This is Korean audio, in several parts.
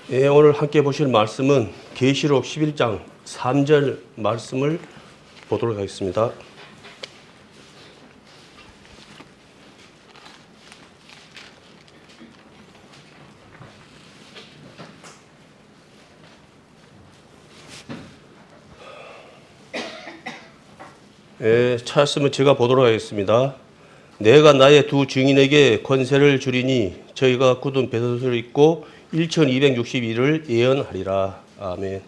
예, 오늘 함께 보실 말씀은 계시록 11장 3절 말씀을 보도록 하겠습니다. 예, 찾았으면 제가 보도록 하겠습니다. 내가 나의 두 증인에게 권세를 주리니 저희가 굳은 배옷을 입고 1262일을 예언하리라. 아멘.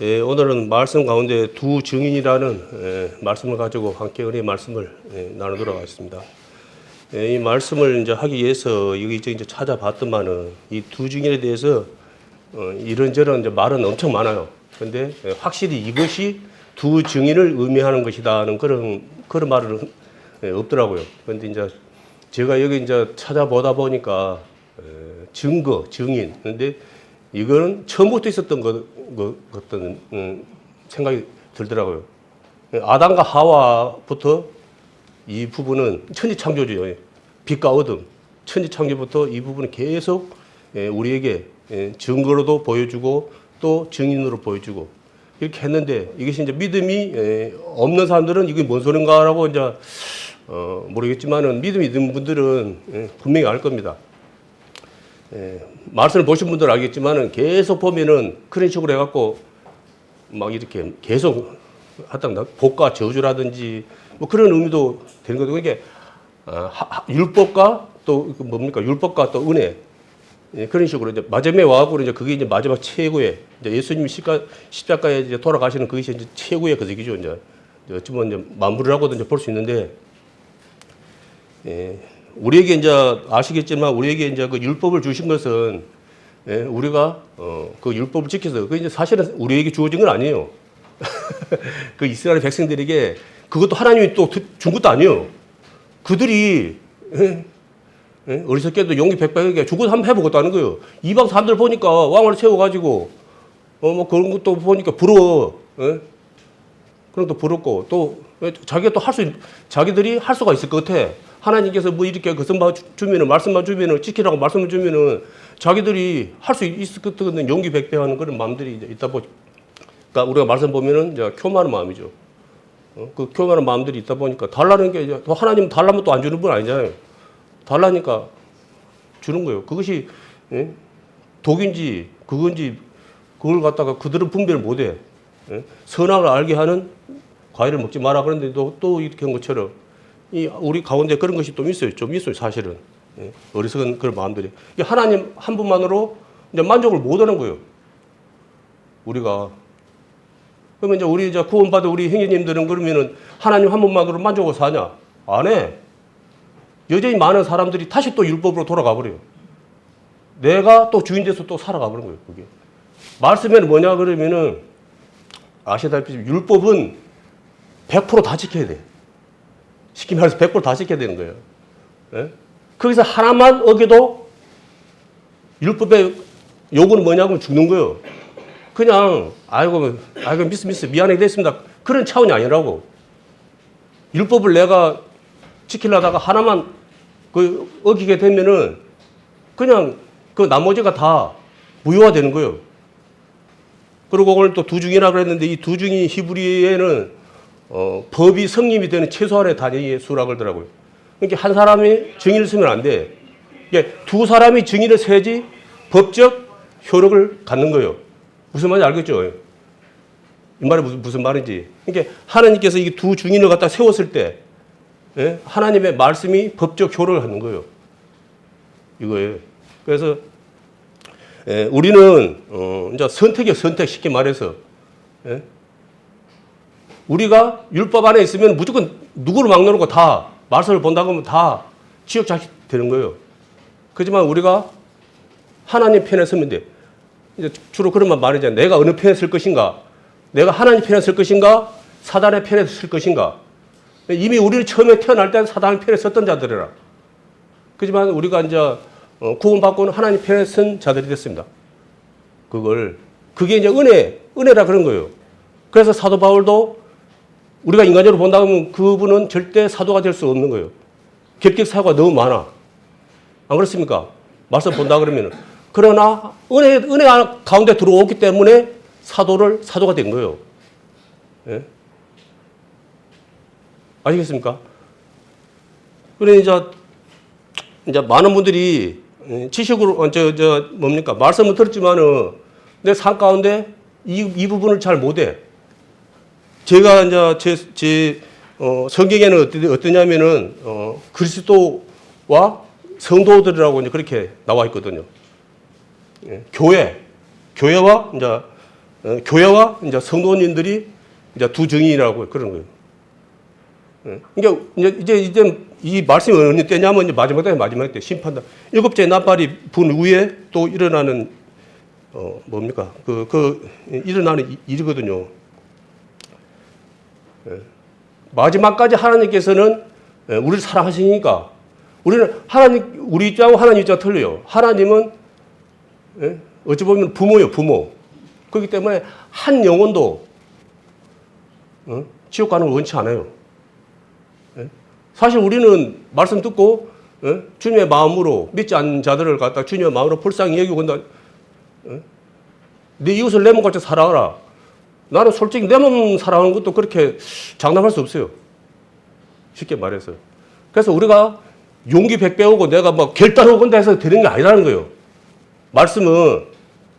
예, 오늘은 말씀 가운데 두 증인이라는 말씀을 가지고 함께 은혜의 말씀을 나누도록 하겠습니다. 이 말씀을 이제 하기 위해서 여기저기 이제 찾아봤더만은 이 두 증인에 대해서 이런저런 이제 말은 엄청 많아요. 그런데 확실히 이것이 두 증인을 의미하는 것이다는 그런 말은 없더라고요. 그런데 이제 제가 여기 이제 찾아보다 보니까 증거, 증인. 그런데 이거는 처음부터 있었던 것 같은 생각이 들더라고요. 아담과 하와부터 이 부분은 천지창조죠. 빛과 어둠. 천지창조부터 이 부분은 계속 우리에게 증거로도 보여주고 또 증인으로 보여주고 이렇게 했는데 이것이 이제 믿음이 없는 사람들은 이게 뭔 소린가라고 이제 모르겠지만은 믿음이 있는 분들은 분명히 알 겁니다. 말씀을 보신 분들은 알겠지만은 계속 보면은 그런 식으로 해갖고 막 이렇게 계속 하다 복과 저주라든지 뭐 그런 의미도 되는 거죠. 그게 율법과 또 뭡니까? 율법과 또 은혜. 그런 식으로 이제 마지막에 와갖고 이제 그게 이제 마지막 최고의 이제 예수님이 십자가에 이제 돌아가시는 그것이 이제 최고의 그 얘기죠. 이제 어쩌면 이제 만물이라고도 이제 볼 수 있는데, 우리에게 이제 아시겠지만 우리에게 이제 그 율법을 주신 것은 우리가 그 율법을 지켜서 그 이제 사실은 우리에게 주어진 건 아니에요. 그 이스라엘 백성들에게 그것도 하나님이 또 준 것도 아니에요. 그들이 어리석게도 용기 백백하게 죽어서 한번 해보겠다는 거예요. 이방 사람들 보니까 왕을 세워가지고 뭐 그런 것도 보니까 부러워. 그런 것도 부럽고 또 자기가 또 자기들이 할 수가 있을 것 같아. 하나님께서 뭐 이렇게 거듭만 주면은 말씀만 주면은 지키라고 말씀을 주면은 자기들이 할 수 있을 것 같은 용기 백배하는 그런 마음들이 이제 있다 보니까 우리가 말씀 보면은 이제 교만한 마음이죠. 그 교만한 마음들이 있다 보니까 달라는 게 이제 하나님 달라면 또 안 주는 분 아니잖아요. 달라니까 주는 거예요. 그것이 독인지 그건지 그걸 갖다가 그들은 분별을 못해. 선악을 알게 하는 과일을 먹지 마라. 그런데 또 이렇게 한 것처럼 우리 가운데 그런 것이 좀 있어요. 사실은. 어리석은 그런 마음들이. 하나님 한 분만으로 이제 만족을 못 하는 거예요. 우리가. 그러면 이제 우리 이제 구원받은 우리 형제님들은 그러면은 하나님 한 분만으로 만족을 사냐? 안 해. 여전히 많은 사람들이 다시 또 율법으로 돌아가 버려요. 내가 또 주인 돼서 또 살아가 버린 거예요. 그게. 말씀에는 뭐냐 그러면은 아시다시피 율법은 100% 다 지켜야 돼. 쉽게 말해서 100% 다 지켜야 되는 거예요. 거기서 하나만 어겨도 율법의 요구는 뭐냐고 죽는 거예요. 그냥 아이고 미스 미안하게 됐습니다. 그런 차원이 아니라고. 율법을 내가 지키려다가 하나만 어기게 되면은 그냥 그 나머지가 다 무효화되는 거예요. 그리고 오늘 또 두 중이라 그랬는데 이 두 중이 히브리에는 법이 성립이 되는 최소한의 단위의 수라 그러더라고요. 그러니까 한 사람이 증인을 쓰면 안 돼. 이게 두 사람이 증인을 세야지 법적 효력을 갖는 거예요. 무슨 말인지 알겠죠? 이 말이 무슨 말인지. 그러니까 하나님께서 이 두 증인을 갖다 세웠을 때 하나님의 말씀이 법적 효력을 갖는 거예요. 이거예요. 그래서 우리는 이제 선택 쉽게 말해서 우리가 율법 안에 있으면 무조건 누구를 막론하고 다 말씀을 본다고 하면 다 지역 자식 되는 거예요. 그렇지만 우리가 하나님 편에 서면 돼. 이제 주로 그런 말이잖아요. 내가 어느 편에 설 것인가? 내가 하나님 편에 설 것인가? 사단의 편에 설 것인가? 이미 우리를 처음에 태어날 때는 사단의 편에 섰던 자들이라. 그렇지만 우리가 이제 구원받고는 하나님 편에 선 자들이 됐습니다. 그게 이제 은혜라 그런 거예요. 그래서 사도 바울도 우리가 인간적으로 본다 하면 그분은 절대 사도가 될 수 없는 거예요. 객격 사고가 너무 많아. 안 그렇습니까? 말씀 본다 그러면 그러나 은혜 가운데 들어오기 때문에 사도가 된 거예요. 예? 아시겠습니까? 그래, 이제 많은 분들이 지식으로, 뭡니까? 말씀을 들었지만은 내 삶 가운데 이 부분을 잘 못해. 제가 이제 성경에는 어떠냐면은, 그리스도와 성도들이라고 이제 그렇게 나와 있거든요. 예, 교회와 이제 성도님들이 이제 두 정인이라고 그런 거예요. 예, 그러니까 이제 이 말씀이 어느 때냐면 이제 마지막 때 심판다. 일곱째 나팔이 분 후에 또 일어나는 뭡니까? 일어나는 일이거든요. 예, 마지막까지 하나님께서는 우리를 사랑하시니까 우리는 우리 입장하고 하나님 입장이 틀려요. 하나님은 어찌 보면 부모예요, 부모. 그렇기 때문에 한 영혼도 지옥 가는 걸 원치 않아요. 사실 우리는 말씀 듣고 주님의 마음으로 믿지 않는 자들을 갖다 주님의 마음으로 불쌍히 여기고 온다. 네 이웃을 내 몸같이 사랑하라. 나는 솔직히 내 몸 사랑하는 것도 그렇게 장담할 수 없어요. 쉽게 말해서. 그래서 우리가 용기 100 배우고 내가 막 결단하고 온다 해서 되는 게 아니라는 거예요. 말씀은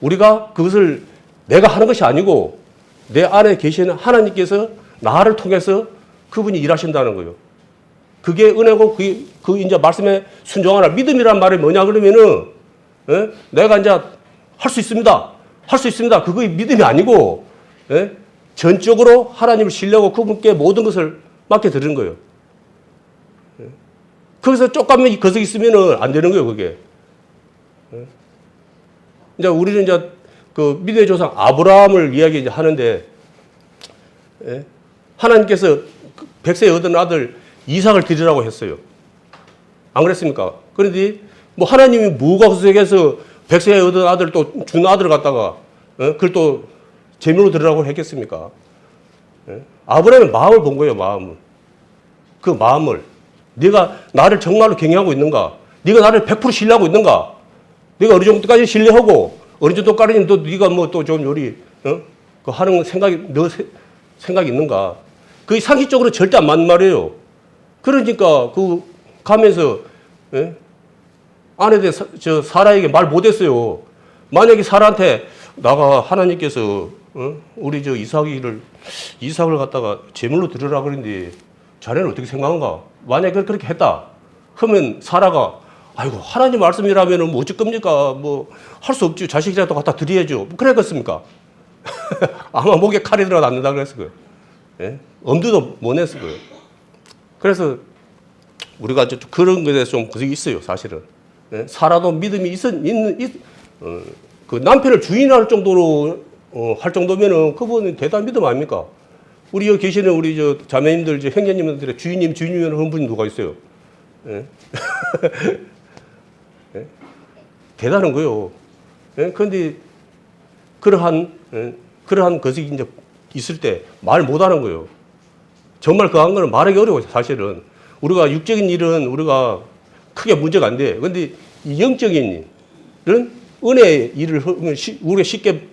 우리가 그것을 내가 하는 것이 아니고 내 안에 계시는 하나님께서 나를 통해서 그분이 일하신다는 거예요. 그게 은혜고 그 이제 말씀에 순종하라. 믿음이란 말이 뭐냐 그러면은 내가 이제 할 수 있습니다. 할 수 있습니다. 그게 믿음이 아니고 전적으로 하나님을 신뢰하고 그분께 모든 것을 맡겨드리는 거예요. 거기서 조금만 거석 있으면은 안 되는 거예요, 그게. 이제 우리는 이제 그 믿음의 조상 아브라함을 이야기 하는데, 하나님께서 100세에 얻은 아들 이삭을 드리라고 했어요. 안 그랬습니까? 그런데 뭐 하나님이 뭐가 구속해서 100세에 얻은 아들 또 준 아들을 갖다가 그걸 또 재물로 드리라고 했겠습니까? 아브라함의 마음을 본 거예요, 마음을. 그 마음을. 네가 나를 정말로 경외하고 있는가? 네가 나를 100% 신뢰하고 있는가? 네가 어느 정도까지 신뢰하고 어느 정도까지는 또 네가 뭐 또 좀 요리 그 하는 생각이 있는가? 그게 상식적으로 절대 안 맞는 말이에요. 그러니까 그 가면서 아내 대 사라에게 말 못했어요. 만약에 사라한테 나가 하나님께서 우리 이삭을 갖다가 제물로 드리라 그랬는데 자네는 어떻게 생각한가? 만약에 그렇게 했다. 그러면 사라가 아이고 하나님 말씀이라면 뭐 어쩔 겁니까? 뭐 할 수 없지. 자식이라도 갖다 드려야죠. 뭐 그랬겠습니까? 아마 목에 칼이 들어가 낫는다 그랬을 거예요. 예? 엄두도 못 냈을 거예요. 그래서 우리가 그런 것에 대해서 좀 그게 있어요, 사실은. 예? 사라도 믿음이 그 남편을 주인할 정도로 할 정도면은 그분은 대단한 믿음 아닙니까? 우리 여기 계시는 우리 자매님들, 형제님들의 주인님이라는 그런 분이 누가 있어요? 예? 예? 대단한 거요. 예? 그런데 그러한 것이 이제 있을 때 말 못하는 거예요. 정말 그한 거는 말하기 어려워요, 사실은. 우리가 육적인 일은 우리가 크게 문제가 안 돼. 그런데 이 영적인 일은 은혜의 일을 우리가 쉽게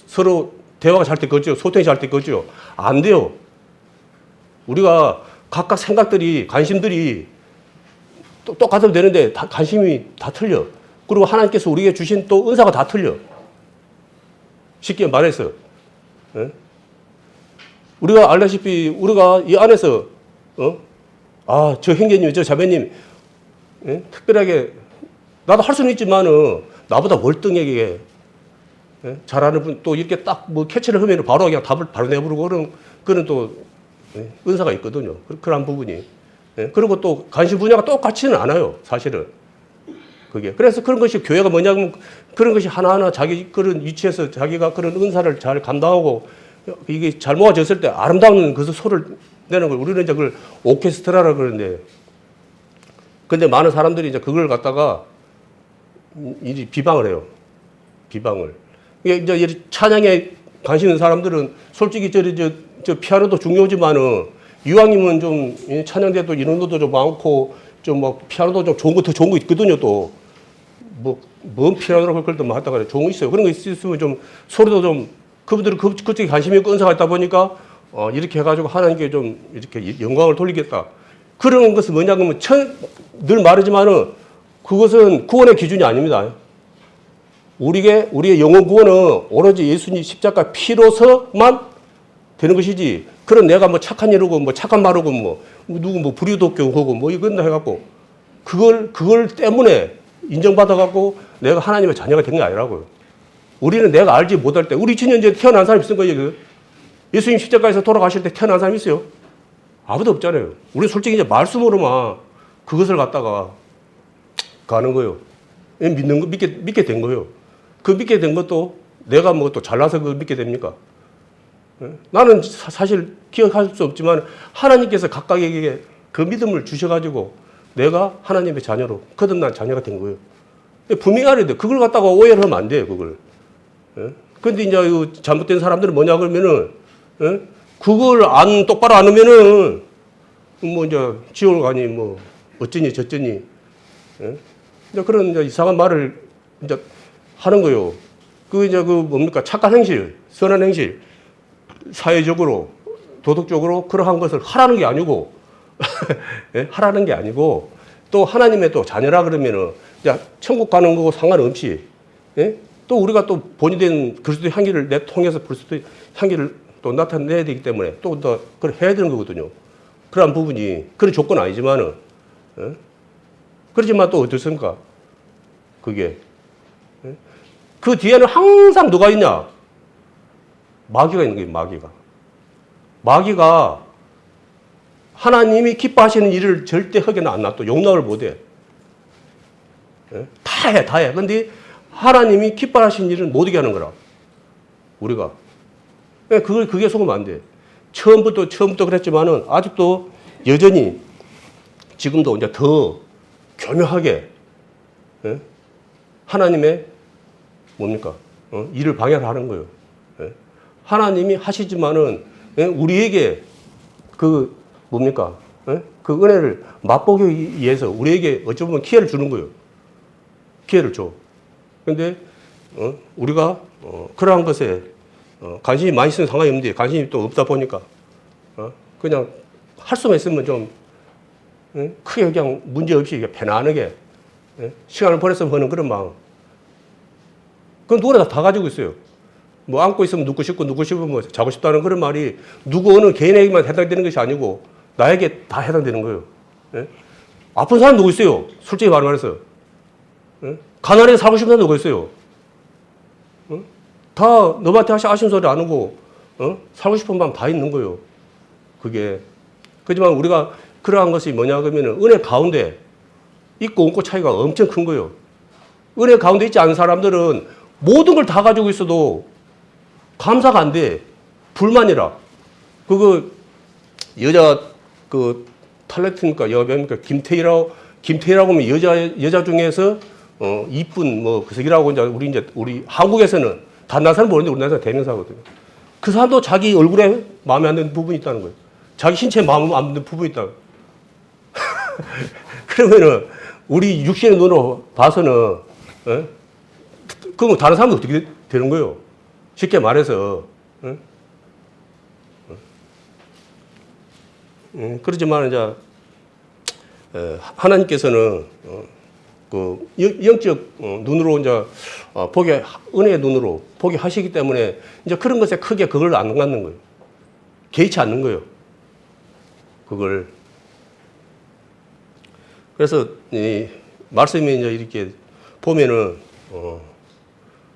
서로 대화가 잘 될 거죠. 소통이 잘 될 거죠. 안 돼요. 우리가 각각 생각들이, 관심들이 똑같아도 되는데 관심이 다 틀려. 그리고 하나님께서 우리에게 주신 또 은사가 다 틀려. 쉽게 말해서. 우리가 알다시피 우리가 이 안에서 저 형제님, 저 자매님 특별하게 나도 할 수는 있지만은 나보다 월등하게 잘하는 분 또 이렇게 딱 뭐 캐치를 하면 바로 그냥 답을 바로 내부르고 그런 또 은사가 있거든요. 그런 부분이. 그리고 또 관심 분야가 똑같지는 않아요, 사실은. 그게. 그래서 그런 것이 교회가 뭐냐면 그런 것이 하나하나 자기 그런 위치에서 자기가 그런 은사를 잘 감당하고 이게 잘 모아졌을 때 아름다운 그 소를 내는 걸 우리는 이제 그걸 오케스트라라 그러는데 근데 많은 사람들이 이제 그걸 갖다가 이제 비방을 해요. 비방을. 이제 찬양에 관심 있는 사람들은 솔직히 저 피아노도 중요하지만은 이왕이면 좀 찬양대도 인원도 좀 많고 좀 막 피아노도 좀 더 좋은 거 있거든요. 또 뭔 피라노라고 그걸 또 뭐 하다가 좋은 거 있어요. 그런 거 있으면 좀 서로도 좀 그분들은 그쪽에 관심이 있고 은사가 있다 보니까 이렇게 해가지고 하나님께 좀 이렇게 영광을 돌리겠다. 그런 것은 뭐냐 그러면 늘 말하지만은 그것은 구원의 기준이 아닙니다. 우리의 영혼 구원은 오로지 예수님 십자가 피로서만 되는 것이지. 그런 내가 뭐 착한 일하고 뭐 착한 말하고 뭐 누구 뭐 불의도교하고 뭐 이건 다 해갖고 그걸 때문에 인정받아갖고 내가 하나님의 자녀가 된 게 아니라고요. 우리는 내가 알지 못할 때 우리 2000년 전에 태어난 사람 있은 거예요. 예수님 십자가에서 돌아가실 때 태어난 사람 있어요? 아무도 없잖아요. 우리 솔직히 이제 말씀으로만 그것을 갖다가 가는 거예요. 믿게 된 거예요. 그 믿게 된 것도 내가 뭐 또 잘나서 그걸 믿게 됩니까? 나는 사실 기억할 수 없지만 하나님께서 각각에게 그 믿음을 주셔가지고 내가 하나님의 자녀로 거듭난 자녀가 된 거예요. 분명히 알아야 돼. 그걸 갖다가 오해를 하면 안 돼요, 그걸. 근데 이제 잘못된 사람들은 뭐냐 그러면은, 그걸 똑바로 안 하면은, 뭐 이제 지옥을 가니, 뭐, 어쩌니 저쩌니, 이제 그런 이제 이상한 말을 이제 하는 거예요. 이제 뭡니까? 착한 행실, 선한 행실, 사회적으로, 도덕적으로 그러한 것을 하라는 게 아니고, 하라는 게 아니고, 또 하나님의 또 자녀라 그러면은, 야, 천국 가는 거고 상관없이, 또 우리가 또 본이 된 그리스도의 향기를 통해서 그리스도의 향기를 또 나타내야 되기 때문에 또 그걸 해야 되는 거거든요. 그런 부분이, 그런 조건 아니지만은, 그렇지만 또 어떻습니까? 그게. 그 뒤에는 항상 누가 있냐? 마귀가 있는 거예요, 마귀가. 마귀가 하나님이 기뻐하시는 일을 절대 하게는 안 놔둬. 용납을 못 해. 다 해. 근데 하나님이 기뻐하시는 일은 못 하게 하는 거라. 우리가. 그게 속으면 안 돼. 처음부터 그랬지만은 아직도 여전히 지금도 이제 더 교묘하게 하나님의 뭡니까? 일을 방해를 하는 거예요. 하나님이 하시지만은 우리에게 그 뭡니까? 그 은혜를 맛보기 위해서 우리에게 어찌 보면 기회를 주는 거예요. 기회를 줘. 근데 우리가 그러한 것에 관심이 많이 있으면 상관이 없는데 관심이 또 없다 보니까 그냥 할 수만 있으면 좀 크게 그냥 문제 없이 편안하게 시간을 보냈으면 하는 그런 마음. 그건 누구나 다 가지고 있어요. 뭐 안고 있으면 눕고 싶고 눕고 싶으면 뭐 자고 싶다는 그런 말이 누구 어느 개인에게만 해당되는 것이 아니고 나에게 다 해당되는 거예요. 아픈 사람 누구 있어요? 솔직히 말해서. 가난하게 살고 싶은 사람 누구 있어요? 다 너한테 하신 소리 안 하고 살고 싶은 마음 다 있는 거예요. 그게. 그렇지만 우리가 그러한 것이 뭐냐 그러면 은혜 가운데 있고 없고 차이가 엄청 큰 거예요. 은혜 가운데 있지 않은 사람들은 모든 걸 다 가지고 있어도 감사가 안 돼. 불만이라. 여자 탤런트니까 여배우니까 김태희라고 하면 여자 중에서 이쁜 그석이라고 우리 한국에서는 다른 사람 모르는데 우리나라에서 대명사거든요. 그 사람도 자기 얼굴에 마음에 안 드는 부분이 있다는 거예요. 자기 신체에 마음에 안 드는 부분이 있다. 그러면은 우리 육신의 눈으로 봐서는 그러면 다른 사람도 어떻게 되는 거예요? 쉽게 말해서 그렇지만 이제 하나님께서는 그 영적 눈으로 이제 은혜의 눈으로 보게 하시기 때문에 이제 그런 것에 크게 그걸 안 갖는 거예요. 개의치 않는 거예요. 그걸. 그래서 이 말씀이 이제 이렇게 보면은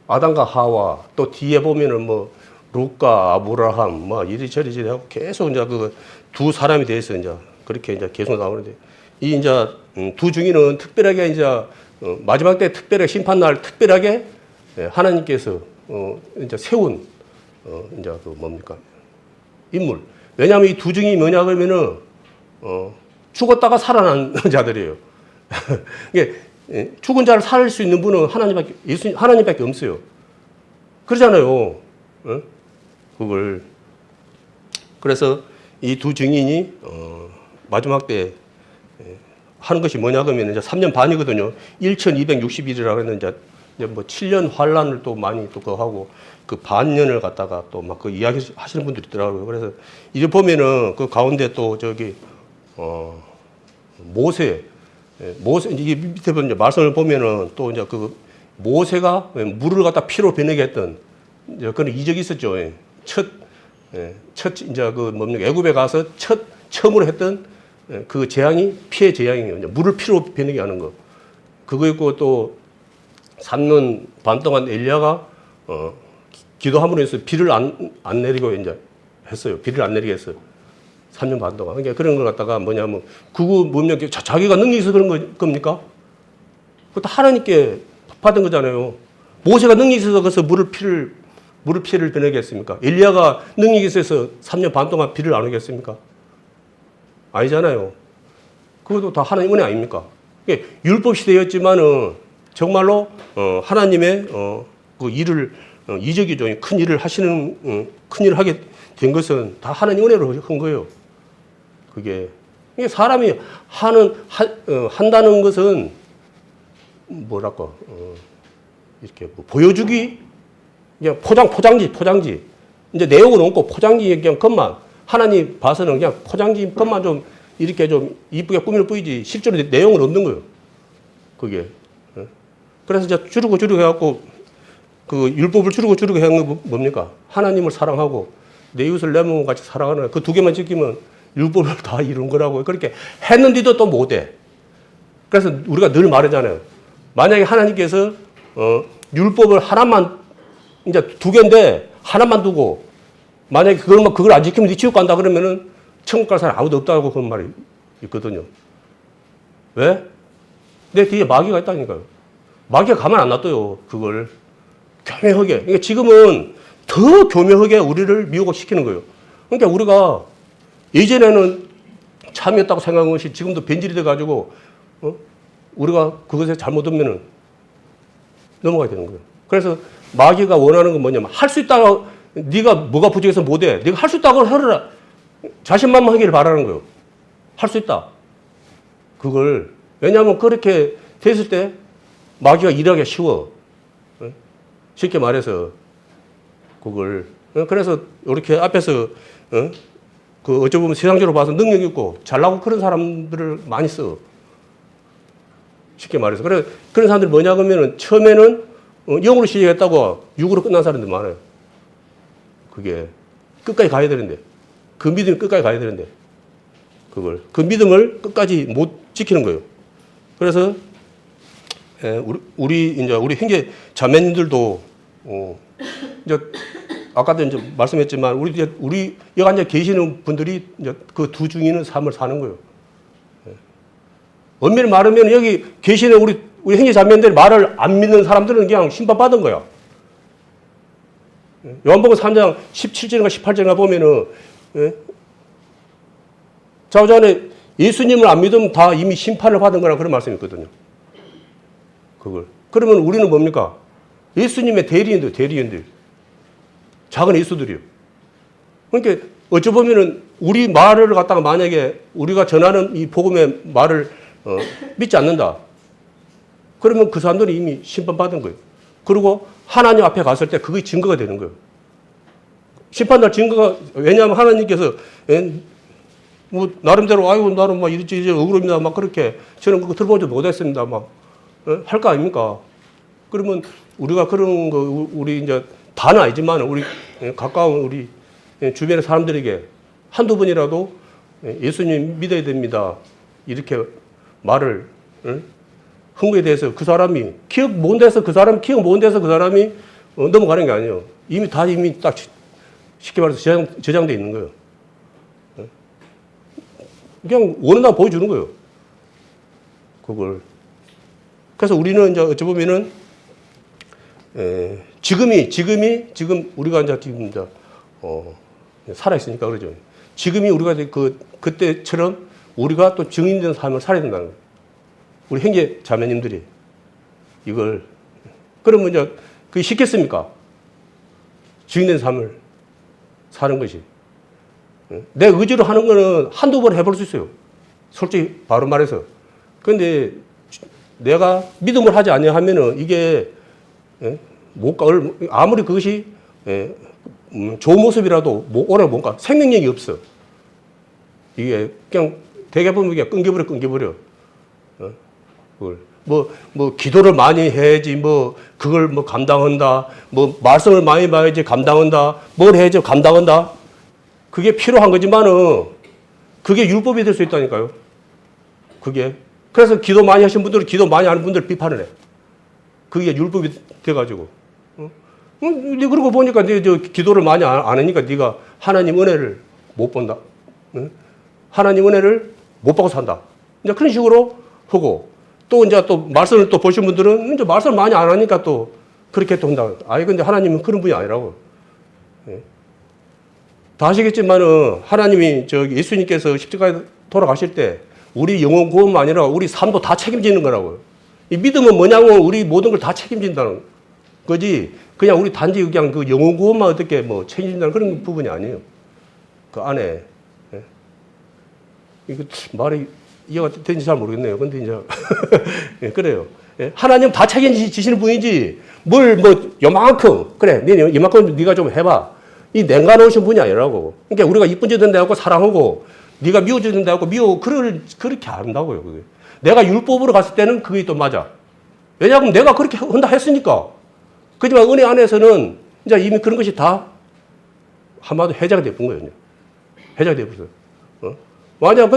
아담과 하와 또 뒤에 보면은 룻과 아브라함 이리저리 하고 계속 이제 그 두 사람이 돼서 이제 그렇게 이제 계속 나오는데 이 이제 두 중인은 특별하게 이제 마지막 때 특별하게 심판날 특별하게 하나님께서 이제 세운 이제 그 뭡니까 인물. 왜냐하면 이 두 중이 뭐냐 그러면은 죽었다가 살아난 자들이에요. 이게 죽은 자를 살릴 수 있는 분은 하나님밖에 없어요. 그러잖아요. 그걸. 그래서 이 두 증인이 마지막 때 하는 것이 뭐냐 그러면 이제 3년 반이거든요. 1260일이라고 했는데 이제 뭐 7년 환란을 또 많이 또 그거 하고 그 반년을 갖다가 또 막 그 이야기 하시는 분들이 있더라고요. 그래서 이제 보면은 그 가운데 또 저기 모세 이게 밑에 보면 이제 말씀을 보면은 또 이제 그 모세가 물을 갖다 피로 변하게 했던 이제 그런 이적이 있었죠. 첫 이제 그 뭡니까 애굽에 가서 처음으로 했던 그 재앙이 피의 재앙이에요. 이제 물을 피로 변하게 하는 거. 그거 있고 또 3년 반 동안 엘리야가 기도함으로 해서 비를 안 내리고 이제 했어요. 비를 안 내리게 했어요. 3년 반 동안. 그러니까 그런 걸 갖다가 뭐냐면 그거 뭡니까 자기가 능력이 있어서 그런 겁니까? 그것도 하나님께 받은 거잖아요. 모세가 능력이 있어서 그래서 물을 피를 변하게 했습니까? 엘리야가 능력이 있어서 3년 반 동안 비를 안 오게 했습니까? 아니잖아요. 그것도 다 하나님 은혜 아닙니까? 율법 시대였지만은 정말로 하나님의 그 일을 이적이죠. 큰 일을 하시는 큰 일을 하게 된 것은 다 하나님 은혜로 한 거예요. 그게 사람이 한다는 것은 뭐랄까 이렇게 뭐 보여주기 그냥 포장지 이제 내용은 없고 포장지 그냥 것만 하나님 봐서는 그냥 포장지 것만 좀 이렇게 좀 이쁘게 꾸밀 뿐이지 실제로 내용은 없는 거예요. 그게 그래서 이제 줄이고 해갖고 그 율법을 줄이고 한 거 뭡니까? 하나님을 사랑하고 내 이웃을 내 몸과 같이 사랑하는 그 두 개만 지키면 율법을 다 이룬 거라고 그렇게 했는데도 또 못해. 그래서 우리가 늘 말하잖아요. 만약에 하나님께서 율법을 하나만 이제 두 개인데 하나만 두고 만약에 그걸 안 지키면 네 지옥 간다 그러면은 천국 갈 사람 아무도 없다고 그런 말이 있거든요. 왜? 내 뒤에 마귀가 있다니까요. 마귀가 가만 안 놔둬요. 그걸 교묘하게. 그러니까 지금은 더 교묘하게 우리를 미혹시키는 거예요. 그러니까 우리가 예전에는 참이었다고 생각한 것이 지금도 변질이 돼가지고 우리가 그것에 잘못하면은 넘어가야 되는 거예요. 그래서 마귀가 원하는 건 뭐냐면 할 수 있다고 네가 뭐가 부족해서 못해. 네가 할 수 있다고 하라. 자신만만하기를 바라는 거예요. 할 수 있다. 그걸 왜냐하면 그렇게 됐을 때 마귀가 일하기가 쉬워. 쉽게 말해서 그걸 그래서 이렇게 앞에서 그 어찌 보면 세상적으로 봐서 능력 있고 잘나고 그런 사람들을 많이 써. 쉽게 말해서 그런 사람들이 뭐냐 그러면은 처음에는 영으로 시작했다고 육으로 끝난 사람들 많아요. 그게 끝까지 가야 되는데 그 믿음이 끝까지 가야 되는데 그 믿음을 끝까지 못 지키는 거예요. 그래서 우리 형제 자매님들도 이제 아까도 이제 말씀했지만 우리 여기 앉아 계시는 분들이 이제 그 두 중에는 삶을 사는 거예요. 엄밀히 말하면 여기 계시는 우리 형제 자매들 말을 안 믿는 사람들은 그냥 심판받은 거야. 요한복음 3장 17절인가 18절인가 보면은 좌우전에 예수님을 안 믿으면 다 이미 심판을 받은 거라 그런 말씀이 있거든요. 그러면 우리는 뭡니까? 예수님의 대리인들. 작은 예수들이요. 그러니까 어찌 보면은 우리 말을 갖다가 만약에 우리가 전하는 이 복음의 말을 믿지 않는다. 그러면 그 사람들이 이미 심판받은 거예요. 그리고 하나님 앞에 갔을 때 그게 증거가 되는 거예요. 심판날 증거가, 왜냐하면 하나님께서, 뭐, 나름대로, 아이고, 나는 막 이제 억울합니다. 막 그렇게, 저는 그거 들어보지 못했습니다. 막, 할 거 아닙니까? 그러면 우리가 그런 거, 우리 이제 다는 아니지만, 우리 가까운 우리 주변의 사람들에게 한두 번이라도 예수님 믿어야 됩니다. 이렇게 말을, 한 거에 대해서 그 사람이 기억 못 돼서 그 사람이 넘어가는 게 아니에요. 이미 딱 쉽게 말해서 저장돼 있는 거예요. 그냥 원한다 보여주는 거예요. 그걸. 그래서 우리는 이제 어찌 보면은 지금 우리가 이제 지금 이제 살아 있으니까 그러죠. 지금이 우리가 그때처럼 우리가 또 증인된 삶을 살아야 된다는 거예요. 우리 형제 자매님들이 이걸 그러면 이제 그게 쉽겠습니까? 증인된 삶을 사는 것이 내 의지로 하는 거는 한두 번 해볼 수 있어요. 솔직히 바로 말해서 근데 내가 믿음을 하지 아니하면은 이게 예? 못가 아무리 그것이 예? 좋은 모습이라도 오래 못 가. 생명력이 없어. 이게 그냥 대개 보면 그냥 끊겨버려. 그걸 뭐 기도를 많이 해야지 뭐 그걸 뭐 감당한다. 뭐 말씀을 많이 봐야지 감당한다. 뭘 해야지 감당한다. 그게 필요한 거지만은 그게 율법이 될 수 있다니까요. 그게 그래서 기도 많이 하신 분들은 기도 많이 하는 분들 비판을 해. 그게 율법이 돼가지고. 그러고 보니까 저 기도를 많이 안 하니까 네가 하나님 은혜를 못 본다. 하나님 은혜를 못 받고 산다. 이제 그런 식으로 하고 또 이제 또 말씀을 또 보신 분들은 이제 말씀을 많이 안 하니까 또 그렇게 또 한다. 근데 하나님은 그런 분이 아니라고. 다 아시겠지만은 하나님이 예수님께서 십자가에 돌아가실 때 우리 영혼 구원만 아니라 우리 삶도 다 책임지는 거라고요. 이 믿음은 뭐냐면 우리 모든 걸 다 책임진다는 거지. 그냥 우리 단지 그냥 그 영혼 구원만 어떻게 뭐 책임진다는 그런 부분이 아니에요. 그 안에. 예. 이거 말이 이해가 되는지 잘 모르겠네요. 근데 이제 예, 그래요. 예. 하나님 다 책임지시는 분이지 뭘 뭐 요만큼 그래 이만큼 네가 좀 해봐. 이 냉가놓으신 분이 아니라고. 그러니까 우리가 이쁜 짓 된다고 하고 네가 미워져야 된다고 그렇게 안 한다고요. 그게. 내가 율법으로 갔을 때는 그게 또 맞아. 왜냐하면 내가 그렇게 한다 했으니까. 그렇지만 은혜 안에서는 이제 이미 그런 것이 다 한마디로 해제가 돼본 거예요. 해제가 돼버렸어요. 만약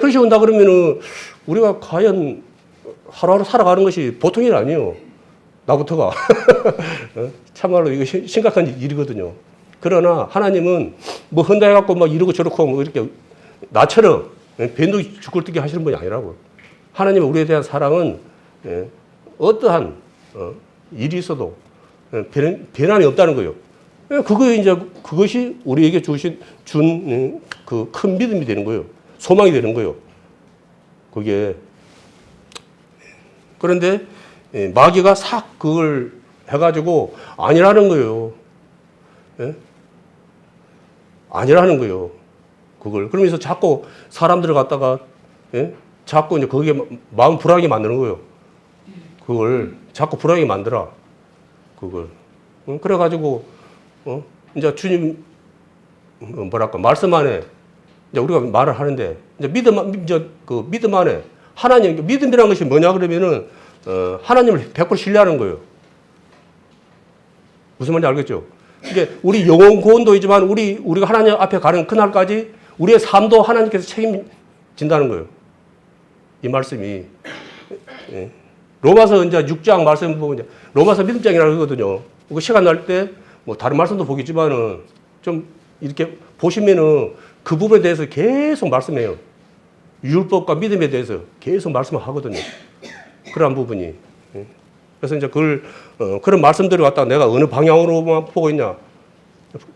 그렇게 온다 그러면은 우리가 과연 하루하루 살아가는 것이 보통 일 아니에요. 나부터가. 참말로 이거 심각한 일이거든요. 그러나 하나님은 뭐 헌다 해갖고 막 이러고 저러고 뭐 이렇게 나처럼 변도 죽을뜨기 하시는 분이 아니라고. 하나님의 우리에 대한 사랑은 어떠한 일이 있어도 변함이 없다는 거예요. 그것이 우리에게 준 그 큰 믿음이 되는 거예요. 소망이 되는 거예요. 그게. 그런데 마귀가 싹 그걸 해가지고 아니라는 거예요. 아니라는 거예요. 그걸. 그러면서 자꾸 사람들을 갖다가, 자꾸 이제 거기에 마음 불안하게 만드는 거예요. 그걸 자꾸 불안하게 만들어. 그걸. 그래가지고, 이제 주님, 말씀 안에, 이제 우리가 말을 하는데, 이제 믿음 안에, 하나님, 믿음이라는 것이 뭐냐 그러면은, 하나님을 100% 신뢰하는 거예요. 무슨 말인지 알겠죠? 이게 우리 영혼 구원도이지만 우리가 하나님 앞에 가는 그날까지 우리의 삶도 하나님께서 책임진다는 거예요. 이 말씀이. 로마서 이제 6장 말씀 보면 이제 로마서 믿음장이라고 하거든요. 그 시간 날 때 뭐 다른 말씀도 보겠지만은 좀 이렇게 보시면은 그 부분에 대해서 계속 말씀해요. 율법과 믿음에 대해서 계속 말씀을 하거든요. 그러한 부분이. 그래서 이제 그런 말씀들을 갖다가 내가 어느 방향으로만 보고 있냐.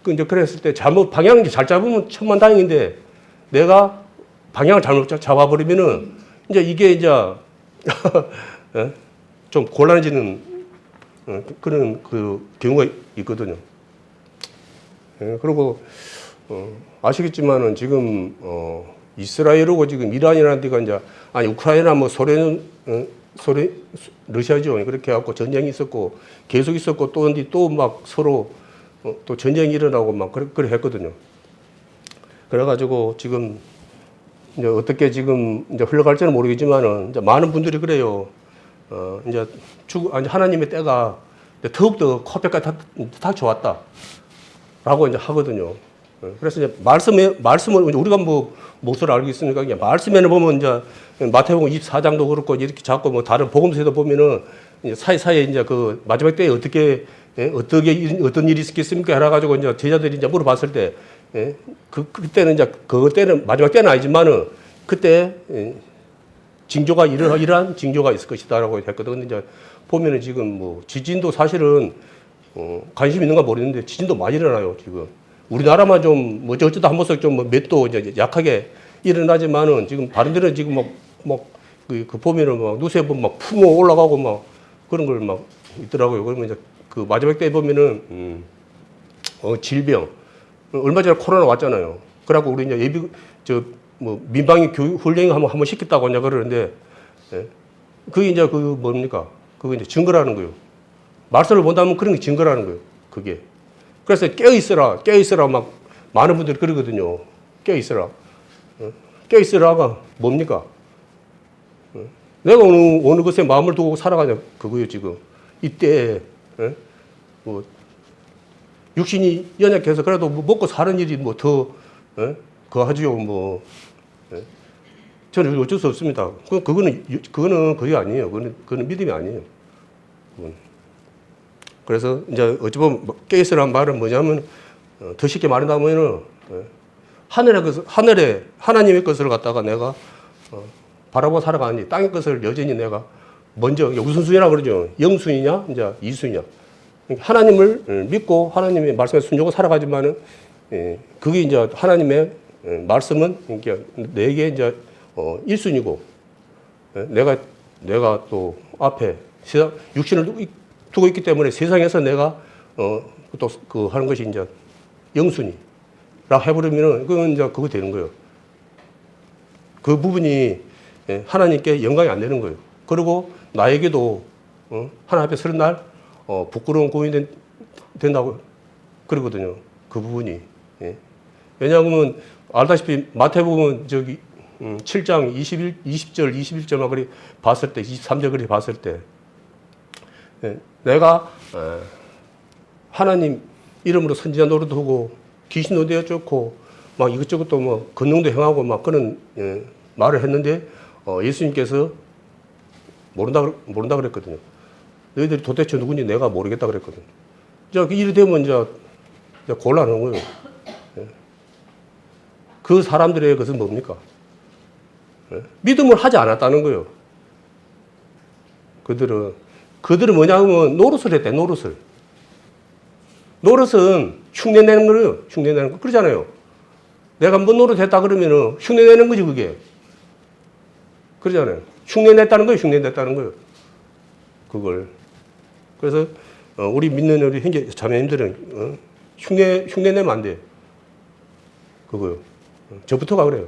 이제 그랬을 때 방향을 잘 잡으면 천만다행인데 내가 방향을 잘못 잡아버리면은 이제 이게 이제 좀 곤란해지는 그런 경우가 있거든요. 그리고 아시겠지만은 지금 이스라엘하고 지금 이란이라는 데가 이제 우크라이나 뭐 러시아죠. 그렇게 해갖고 전쟁이 있었고 계속 있었고 또 막 서로 또 전쟁이 일어나고 막 그래 했거든요. 그래가지고 지금 이제 어떻게 지금 이제 흘러갈지는 모르겠지만은 이제 많은 분들이 그래요. 이제 하나님의 때가 더욱더 코앞에까지 다 좋았다라고 이제 하거든요. 그래서 이제 말씀을 우리가 뭐 목소리를 알고 있으니까 그냥 말씀에는 보면 이제 마태복음 24장도 그렇고 이렇게 자꾸 뭐 다른 복음서에도 보면은 이제 사이사이에 이제 그 마지막 때에 어떤 일이 있겠습니까? 해가지고 이제 제자들이 이제 물어봤을 때 그때는 이제 그때는 마지막 때는 아니지만은 그때 징조가 이러한 징조가 있을 것이다라고 했거든. 근데 이제 보면은 지금 뭐 지진도 사실은 관심 있는가 모르겠는데 지진도 많이 일어나요 지금. 우리나라만 좀 뭐 어쩌다 한 번씩 좀 몇 도 이제 약하게 일어나지만은 지금 다른 데는 지금 그 보면은 막 누세 번 막 풍어 올라가고 막 그런 걸 막 있더라고요. 그러면 이제 그 마지막 때 보면은 질병 얼마 전에 코로나 왔잖아요. 그래갖고 우리 이제 민방위 교육 훈련을 한번 시켰다고 이제 그러는데 예? 그게 이제 그 뭡니까? 그거 이제 증거라는 거예요. 말씀을 본다면 그런 게 증거라는 거예요. 그게. 그래서 깨어있으라 막 많은 분들이 그러거든요. 깨어있으라. 깨어있으라가 뭡니까? 내가 어느 것에 마음을 두고 살아가냐 그거예요 지금. 이때 뭐 육신이 연약해서 그래도 뭐 먹고 사는 일이 뭐 더 그거 하지요 뭐. 저는 어쩔 수 없습니다. 그거는 그게 아니에요. 그거는 믿음이 아니에요. 그래서 이제 어찌 보면 깨있으라는 말은 뭐냐면 더 쉽게 말한다면은 하늘에 하나님의 것을 갖다가 내가 바라보고 살아가니 땅의 것을 여전히 내가 먼저 우선순위라 그러죠. 영순위냐 이제 이순위냐. 하나님을 믿고 하나님의 말씀에 순종하고 살아가지만은 그게 이제 하나님의 말씀은 내게 이제 1순위고 내가 또 앞에 세상 육신을 두고 있기 때문에 세상에서 내가 또 그 하는 것이 이제 영순위라 해버리면은 그건 이제 그거 되는 거예요. 그 부분이 하나님께 영광이 안 되는 거예요. 그리고 나에게도 하나님 앞에 서는 날 부끄러운 고민이 된다고 그러거든요. 그 부분이. 왜냐하면 알다시피 마태복음 저기 7장 20절, 21절만 그리 봤을 때, 23절 그리 봤을 때, 내가 하나님 이름으로 선지자 노릇하고 귀신도 되어 쫓고 막 이것저것 또 뭐 권능도 행하고 막 그런 말을 했는데 예수님께서 모른다 그랬거든요. 너희들이 도대체 누군지 내가 모르겠다 그랬거든요. 자, 이래 되면 이제 곤란한 거예요. 그 사람들의 것은 뭡니까? 믿음을 하지 않았다는 거예요. 그들은 뭐냐면 노릇을 했대, 노릇을. 노릇은 흉내내는 거예요. 흉내내는 거. 그러잖아요. 내가 한번 노릇했다 그러면은 흉내내는 거지, 그게. 그러잖아요. 흉내냈다는 거예요, 흉내냈다는 거예요. 그걸. 그래서 우리 믿는 우리 형제 자매님들은 흉내내면 안 돼. 그거요. 저부터가 그래요.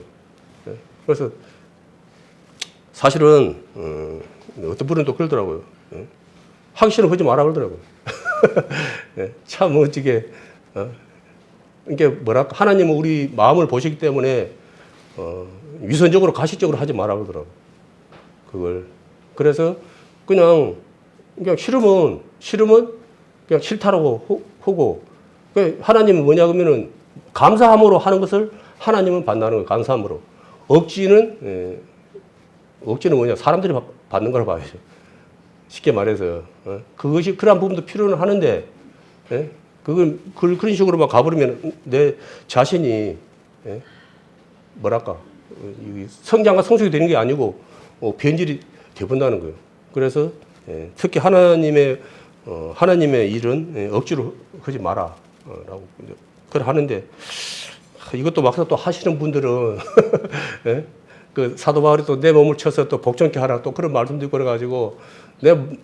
그래서 사실은 어떤 분은 또 그러더라고요. 하기 싫으면 하지 마라 그러더라고요. 참 멋지게 이게 뭐랄까 하나님은 우리 마음을 보시기 때문에 위선적으로 가식적으로 하지 마라 그러더라고요. 그걸 그래서 그냥 싫으면 그냥 싫다라고 하고 하나님은 뭐냐 그러면은 감사함으로 하는 것을 하나님은 받는다는 거예요. 감사함으로. 억지는 뭐냐 사람들이 받는 걸 봐야죠. 쉽게 말해서 그것이 그런 부분도 필요는 하는데 그걸 그런 식으로 막 가버리면 내 자신이 뭐랄까 성장과 성숙이 되는 게 아니고 변질이 되본다는 거예요. 그래서 특히 하나님의 일은 억지로 하지 마라라고 그걸 하는데 이것도 막상 또 하시는 분들은 그 사도 바울이 또 내 몸을 쳐서 또 복종케 하라 또 그런 말씀도 있고 그래가지고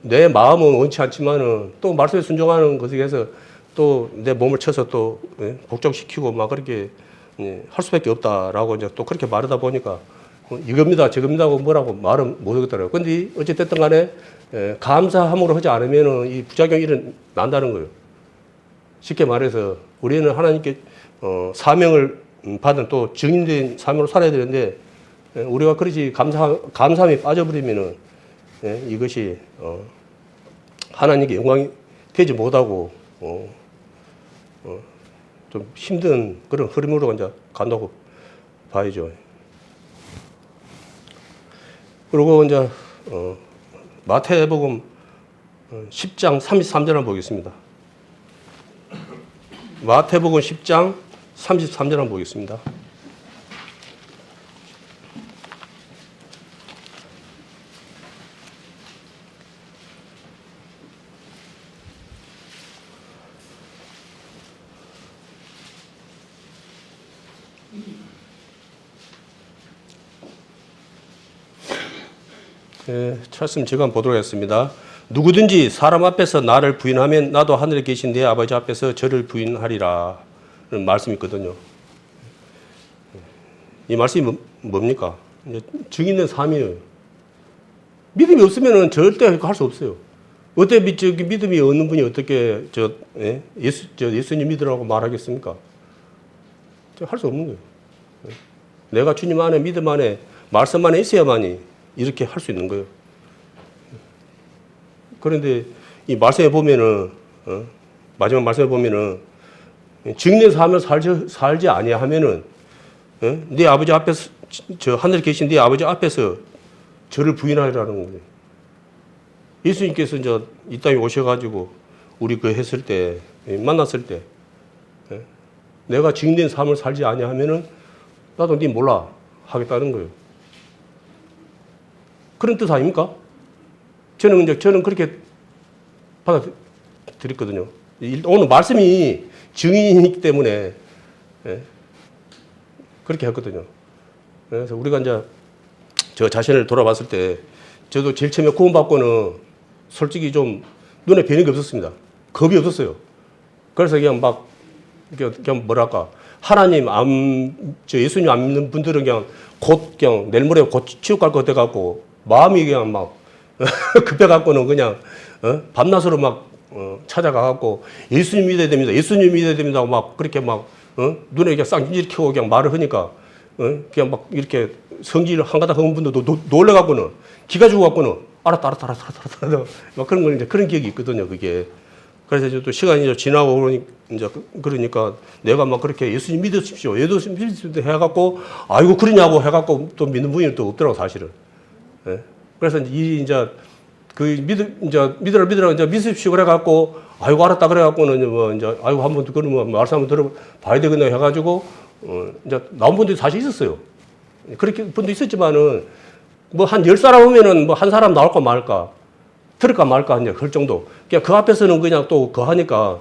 내 마음은 원치 않지만은 또 말씀에 순종하는 것에 의해서 또 내 몸을 쳐서 또 복종시키고 막 그렇게 할 수밖에 없다라고 이제 또 그렇게 말하다 보니까 이겁니다 저겁니다 하고 뭐라고 말은 못 하겠더라고요. 근데 어쨌든 간에 감사함으로 하지 않으면은 이 부작용이 난다는 거예요. 쉽게 말해서 우리는 하나님께 사명을 받은 또 증인된 사명으로 살아야 되는데 우리가 그렇지 감사함이 빠져버리면은 이것이 하나님께 영광이 되지 못하고 좀 힘든 그런 흐름으로 이제 간다고 봐야죠. 그리고 이제 마태복음 10장 33절 한번 보겠습니다. 마태복음 10장 33절 한번 보겠습니다. 찰스님 제가 한번 보도록 하겠습니다. 누구든지 사람 앞에서 나를 부인하면 나도 하늘에 계신 내 아버지 앞에서 저를 부인하리라 는 말씀이 있거든요. 이 말씀이 뭡니까? 증인된 삶이에요. 믿음이 없으면은 절대 할 수 없어요. 어때 저기 믿음이 없는 분이 어떻게 예수님 믿으라고 말하겠습니까? 할 수 없는 거예요. 내가 주님 안에 믿음 안에 말씀 안에 있어야만이 이렇게 할 수 있는 거예요. 그런데 이 말씀에 보면은 마지막 말씀에 보면은 증인 삶을 살지 아니하면은 네 아버지 앞에서 저 하늘에 계신 네 아버지 앞에서 저를 부인하리라는 거예요. 예수님께서 이제 이 땅에 오셔가지고 우리 그 했을 때 만났을 때 내가 증인 삶을 살지 아니하면은 나도 네 몰라 하겠다는 거예요. 그런 뜻 아닙니까? 저는 그렇게 받아들였거든요. 오늘 말씀이 증인이기 때문에 그렇게 했거든요. 그래서 우리가 이제 저 자신을 돌아봤을 때 저도 제일 처음에 구원받고는 솔직히 좀 눈에 뵈는 게 없었습니다. 겁이 없었어요. 그래서 그냥 뭐랄까 하나님 예수님 안 믿는 분들은 그냥 내일 모레 곧 지옥 갈 것 같아갖고 마음이 그냥 막 급해갖고는 그냥 밤낮으로 막 찾아가갖고 예수님 믿어야 됩니다. 예수님 믿어야 됩니다. 막 그렇게 막 눈에 그냥 쌍짓 켜고 그냥 말을 하니까 그냥 막 이렇게 성질 한가닥 하는 분들도 놀래갖고는 기가 죽어갖고는 알았다 막 그런 걸 이제 그런 기억이 있거든요. 그게 그래서 이제 또 시간이 지나고 그러니까 내가 막 그렇게 예수님 믿으십시오. 예수님 믿으십시오 해갖고 아이고 그러냐고 해갖고 또 믿는 분이 또 없더라고 사실은. 그래서 이제 그 믿으라 이제 믿으십시오 그래갖고 아이고 알았다 그래갖고는 뭐 이제 아이고 한번 그러면 말씀 한번 들어봐야 되겠네 해가지고 이제 나온 분들이 사실 있었어요. 그렇게 분도 있었지만은 뭐 한 10사람 오면은 뭐 한 사람 나올까 말까 들을까 말까 이제 그럴 정도. 그냥 그 앞에서는 그냥 또 하니까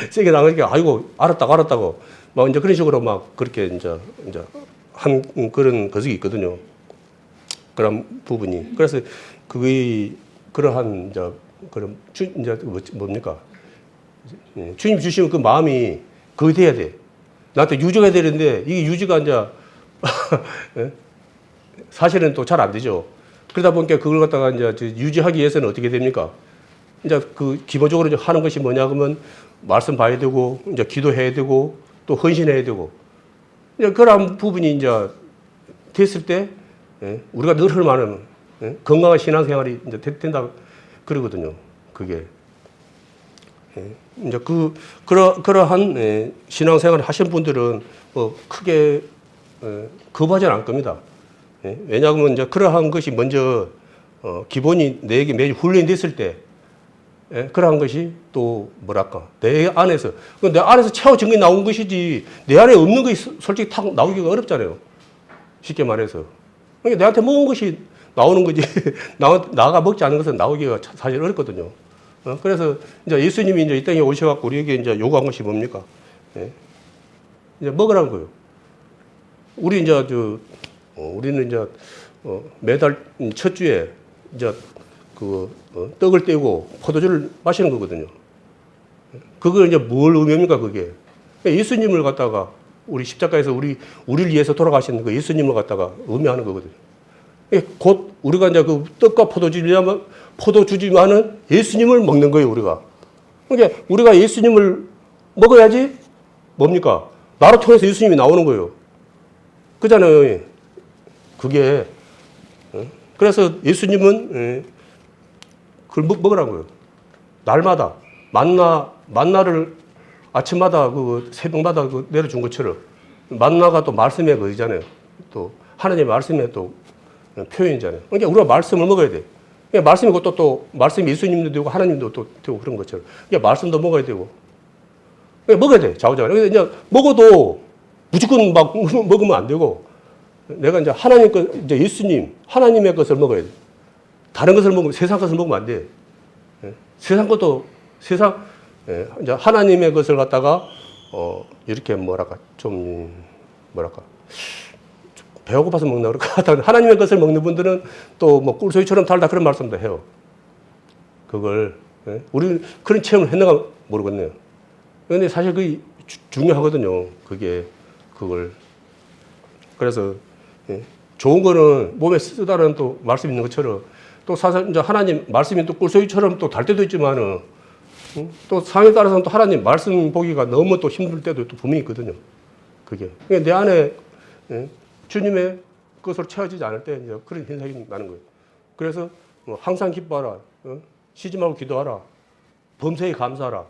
세게 나가니까 아이고 알았다고 막 이제 그런 식으로 막 그렇게 이제 한 그런 것이 있거든요. 그런 부분이. 그래서 그러한 이제 그런 이제 뭡니까? 주님 주시면 그 마음이 그게 돼야 돼. 나한테 유지가 되는데 이게 유지가 이제 사실은 또 잘 안 되죠. 그러다 보니까 그걸 갖다가 이제 유지하기 위해서는 어떻게 됩니까? 이제 그 기본적으로 이제 하는 것이 뭐냐 그러면 말씀 봐야 되고 이제 기도해야 되고 또 헌신해야 되고 이제 그런 부분이 이제 됐을 때 우리가 늘 하는 건강한 신앙생활이 이제 된다 그러거든요. 그게 이제 그러한 신앙생활을 하신 분들은 뭐 크게 겁하지 않을 겁니다. 왜냐하면 이제 그러한 것이 먼저 기본이 내게 매일 훈련됐을 때 그러한 것이 또 뭐랄까 내 안에서 채워진 게 나온 것이지 내 안에 없는 것이 솔직히 탁 나오기가 어렵잖아요. 쉽게 말해서. 그러니까 내한테 먹은 것이 나오는 거지 나가 먹지 않은 것은 나오기가 사실 어렵거든요. 그래서 이제 예수님이 이제 이 땅에 오셔갖고 우리에게 이제 요구한 것이 뭡니까? 이제 먹으라는 거예요. 우리는 이제 매달 첫 주에 이제 떡을 떼고 포도주를 마시는 거거든요. 그걸 이제 뭘 의미합니까, 그게? 예수님을 갖다가 우리 십자가에서 우리를 위해서 돌아가신 그 예수님을 갖다가 의미하는 거거든요. 곧 우리가 이제 그 떡과 포도주지만은 예수님을 먹는 거예요, 우리가. 그러니까 우리가 예수님을 먹어야지 뭡니까? 나를 통해서 예수님이 나오는 거예요. 그잖아요. 그게. 그래서 예수님은 그걸 먹으라는 거예요. 날마다 만나를 아침마다 새벽마다 내려준 것처럼 만나가 또 말씀의 거이잖아요. 또 하나님의 말씀의 또 표현이잖아요. 그러니까 우리가 말씀을 먹어야 돼. 그러니까 말씀이고 또 말씀이 예수님도 되고 하나님도 또 되고 그런 것처럼. 그러니까 말씀도 먹어야 되고. 그러니까 먹어야 돼. 좌우자가. 그러니까 이제 먹어도 무조건 막 먹으면 안 되고 내가 이제 하나님 이제 예수님 하나님의 것을 먹어야 돼. 다른 것을 먹으면 세상 것을 먹으면 안 돼. 세상 것도 이제 하나님의 것을 갖다가 이렇게 배가 고파서 먹나 그럴까? 하나님의 것을 먹는 분들은 또 뭐 꿀소리처럼 달다 그런 말씀도 해요. 그걸 우리 그런 체험을 했는가 모르겠네요. 그런데 사실 그게 중요하거든요. 그걸 그래서 좋은 거는 몸에 쓰다는 또 말씀이 있는 것처럼 또 사실 이제 하나님 말씀이 또 꿀소리처럼 또 달 때도 있지만은 또 상황에 따라서는 또 하나님 말씀 보기가 너무 또 힘들 때도 또 분명히 있거든요. 그게. 그러니까 내 안에 주님의 것으로 채워지지 않을 때 이제 그런 현상이 나는 거예요. 그래서 뭐 항상 기뻐하라. 쉬지 말고 기도하라. 범사에 감사하라.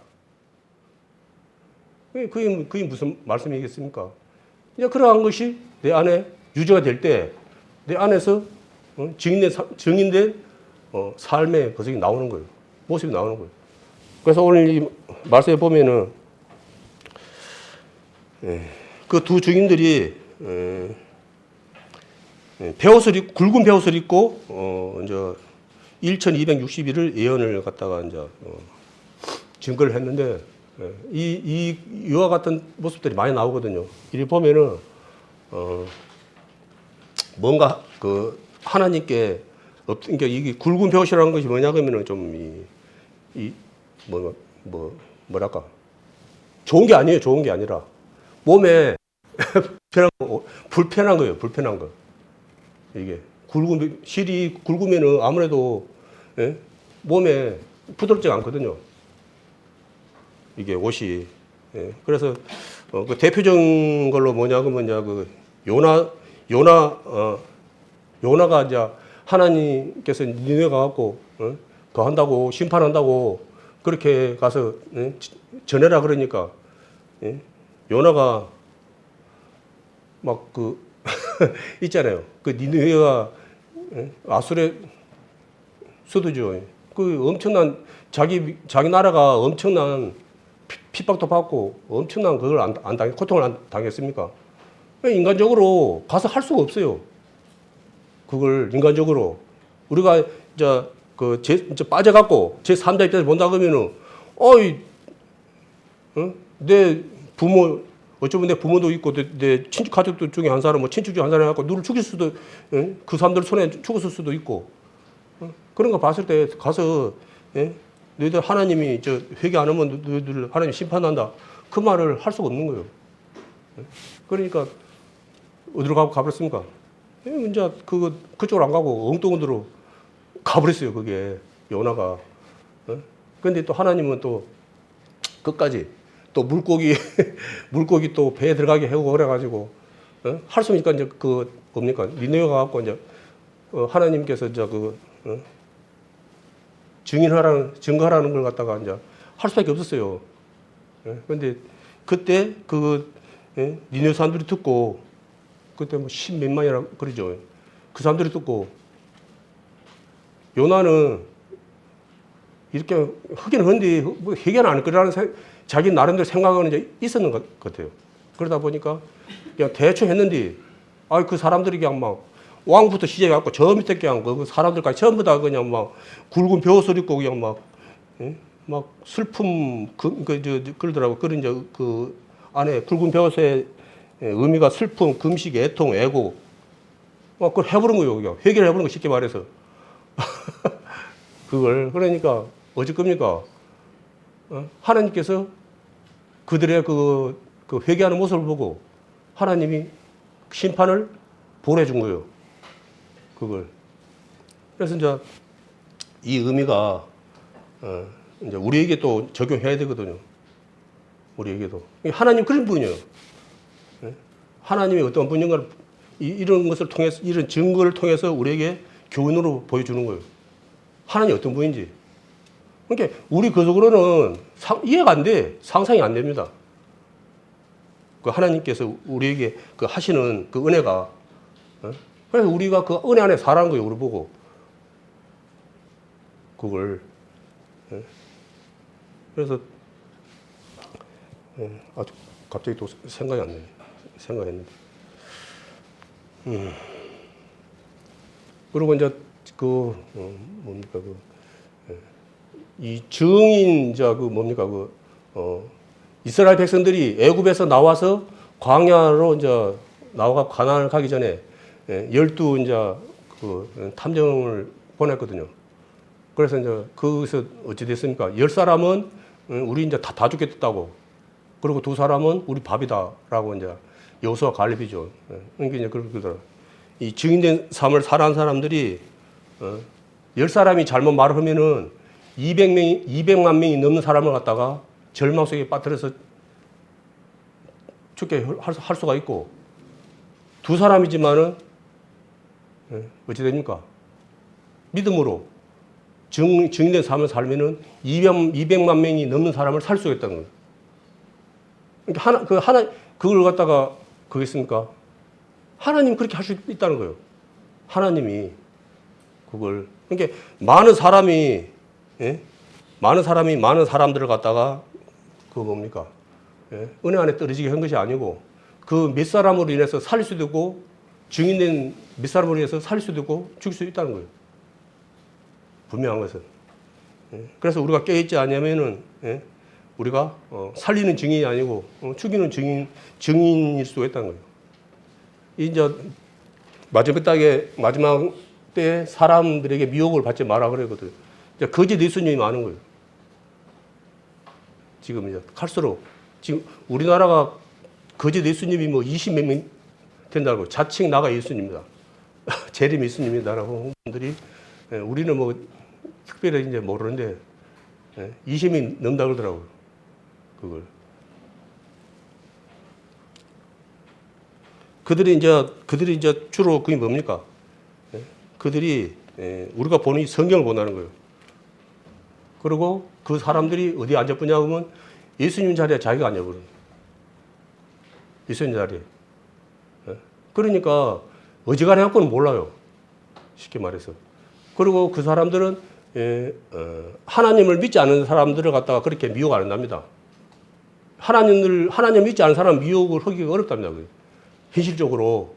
그게 무슨 말씀이겠습니까? 이제 그러한 것이 내 안에 유지가 될 때 내 안에서 증인된 삶의 모습이 나오는 거예요. 모습이 나오는 거예요. 그래서 오늘 이 말씀에 보면은 그 두 증인들이 베옷을 굵은 베옷을 입고 이제 1260일을 예언을 갖다가 이제 증거를 했는데 이와 같은 모습들이 많이 나오거든요. 이리 보면은 뭔가 그 하나님께 그러니까 이게 굵은 베옷이라는 것이 뭐냐 그러면은 좀 뭐랄까 좋은 게 아니에요. 좋은 게 아니라 몸에 불편한 거예요. 불편한 거. 이게 실이 굵으면은 아무래도 몸에 부드럽지가 않거든요. 이게 옷이. 그래서 그 대표적인 걸로 뭐냐 그러면 이제 그 요나가 이제 하나님께서 니네 가갖고 더 한다고 심판한다고 그렇게 가서 전해라 그러니까 요나가 막 그 있잖아요. 그 니느웨가 아수르의 수도죠. 그 엄청난 자기 나라가 엄청난 핍박도 받고 엄청난 그걸 안 당, 고통을 안 당했습니까? 인간적으로 가서 할 수가 없어요. 그걸 인간적으로 우리가 이제 이제 빠져갖고 제 3자 입장에서 본다 그러면은 내 부모 어쩌면 내 부모도 있고 내 친척 가족들 중에 한 사람 뭐 친척 중에 한 사람 해갖고 누를 죽일 수도 그 사람들 손에 죽었을 수도 있고 그런 거 봤을 때 가서 너희들 하나님이 저 회개 안 하면 너희들 하나님 심판한다 그 말을 할 수가 없는 거예요. 그러니까 어디로 가버렸습니까? 이제 그쪽으로 안 가고 엉뚱으로 가버렸어요. 그게 요나가. 그런데 또 하나님은 또 끝까지 또 물고기 또 배에 들어가게 하고 그래가지고 할 수 없으니까 이제 그 뭡니까 니느웨 가갖고 이제 하나님께서 이제 증거하라는 걸 갖다가 이제 할 수밖에 없었어요. 그런데 그때 니느웨 사람들이 듣고 그때 뭐 10몇 만이라 그러죠. 그 사람들이 듣고 요나는 이렇게 하긴 한데 뭐 해결 안 할 거라는 자기 나름대로 생각은 이제 있었는 것 같아요. 그러다 보니까 그냥 대충 했는데 그 사람들이 그냥 막 왕부터 시작해갖고 저 밑에 그냥 그 사람들까지 전부 다 그냥 막 굵은 베옷을 입고 그냥 막 슬픔 그러더라고. 그런 이제 그 안에 굵은 베옷의 의미가 슬픔, 금식, 애통, 애고 막 그걸 해버린 거예요. 그냥 해결해 버린 거 쉽게 말해서 그걸 그러니까 어쩔 겁니까? 하나님께서 그들의 그 회개하는 모습을 보고 하나님이 심판을 보내준 거예요. 그걸. 그래서 이제 이 의미가 이제 우리에게 또 적용해야 되거든요. 우리에게도. 하나님 그런 분이에요. 하나님이 어떤 분인가를 이런 것을 통해서 이런 증거를 통해서 우리에게 교훈으로 보여주는 거예요. 하나님 어떤 분인지. 그러니까 우리 그속으로는 이해가 안 돼. 상상이 안 됩니다. 그 하나님께서 우리에게 그 하시는 그 은혜가. 그래서 우리가 그 은혜 안에 살아는 거예요. 우리 보고. 그걸. 그래서 아주 갑자기 또 생각이 안 나네. 생각했는데. 그리고 이제 뭡니까 이 증인자 뭡니까 이스라엘 백성들이 애굽에서 나와서 광야로 이제 나와가 가나안을 가기 전에 12 이제 탐정을 보냈거든요. 그래서 이제 거기서 어찌 됐습니까? 10사람은 우리 이제 다 죽겠다고. 그리고 2사람은 우리 밥이다라고 이제 여호수아 갈렙이죠. 그러니까 이제 그러더라고요. 이 증인된 삶을 살아온 사람들이 10사람이 잘못 말을 하면은 200만 명이 넘는 사람을 갖다가 절망 속에 빠뜨려서 죽게 할 수가 있고, 두 사람이지만은 어찌 됩니까? 믿음으로 증인된 삶을 살면은 200만 명이 넘는 사람을 살 수 있다는 거예요. 그러니까 그걸 갖다가 그겠습니까? 하나님 그렇게 할 수 있다는 거예요. 하나님이 그걸. 그러니까 많은 사람이 많은 사람들을 갖다가 뭡니까? 은혜 안에 떨어지게 한 것이 아니고, 그 몇 사람으로 인해서 살릴 수도 있고, 증인된 몇 사람으로 인해서 살릴 수도 있고 죽일 수도 있다는 거예요. 분명한 것은. 그래서 우리가 깨어있지 않으면은 우리가 살리는 증인이 아니고 죽이는 증인일 수가 있다는 거예요. 이제 마지막 때에 사람들에게 미혹을 받지 마라 그러거든요. 거짓 예수님이 많은 거예요. 지금 이제 갈수록 지금 우리나라가 거짓 예수님이 뭐 20몇 명 된다고, 자칭 나가 예수님입니다. 재림 예수님이다라고 분들이, 우리는 뭐 특별히 이제 모르는데 20명 넘다 그러더라고요. 그걸. 그들이 이제 주로 그게 뭡니까? 그들이 우리가 보는 이 성경을 본다는 거예요. 그리고 그 사람들이 어디 앉아보냐 하면 예수님 자리에 자기가 앉아버려요. 예수님 자리에. 그러니까 어지간히 갖고는 몰라요. 쉽게 말해서. 그리고 그 사람들은 하나님을 믿지 않는 사람들을 갖다가 그렇게 미혹 안 한답니다. 하나님 믿지 않는 사람 미혹을 하기가 어렵답니다. 현실적으로.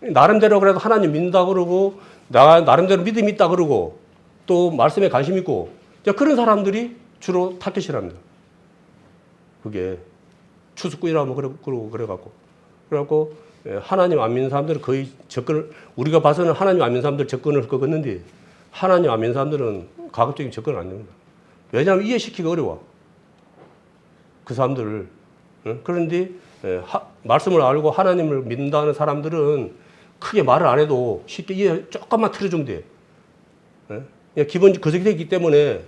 나름대로 그래도 하나님 믿는다 그러고, 나름대로 믿음이 있다 그러고, 또 말씀에 관심 있고, 그런 사람들이 주로 타겟이랍니다. 그게 추수꾼이라고 그래갖고. 하나님 안 믿는 사람들은 거의 우리가 봐서는 하나님 안 믿는 사람들 접근을 꺾었는데, 하나님 안 믿는 사람들은 가급적인 접근을 안 됩니다. 왜냐하면 이해시키기 어려워. 그 사람들을. 그런데 말씀을 알고 하나님을 믿는다는 사람들은 크게 말을 안 해도 쉽게 이해 조금만 틀어주면 돼. 기본 구석이 되기 때문에,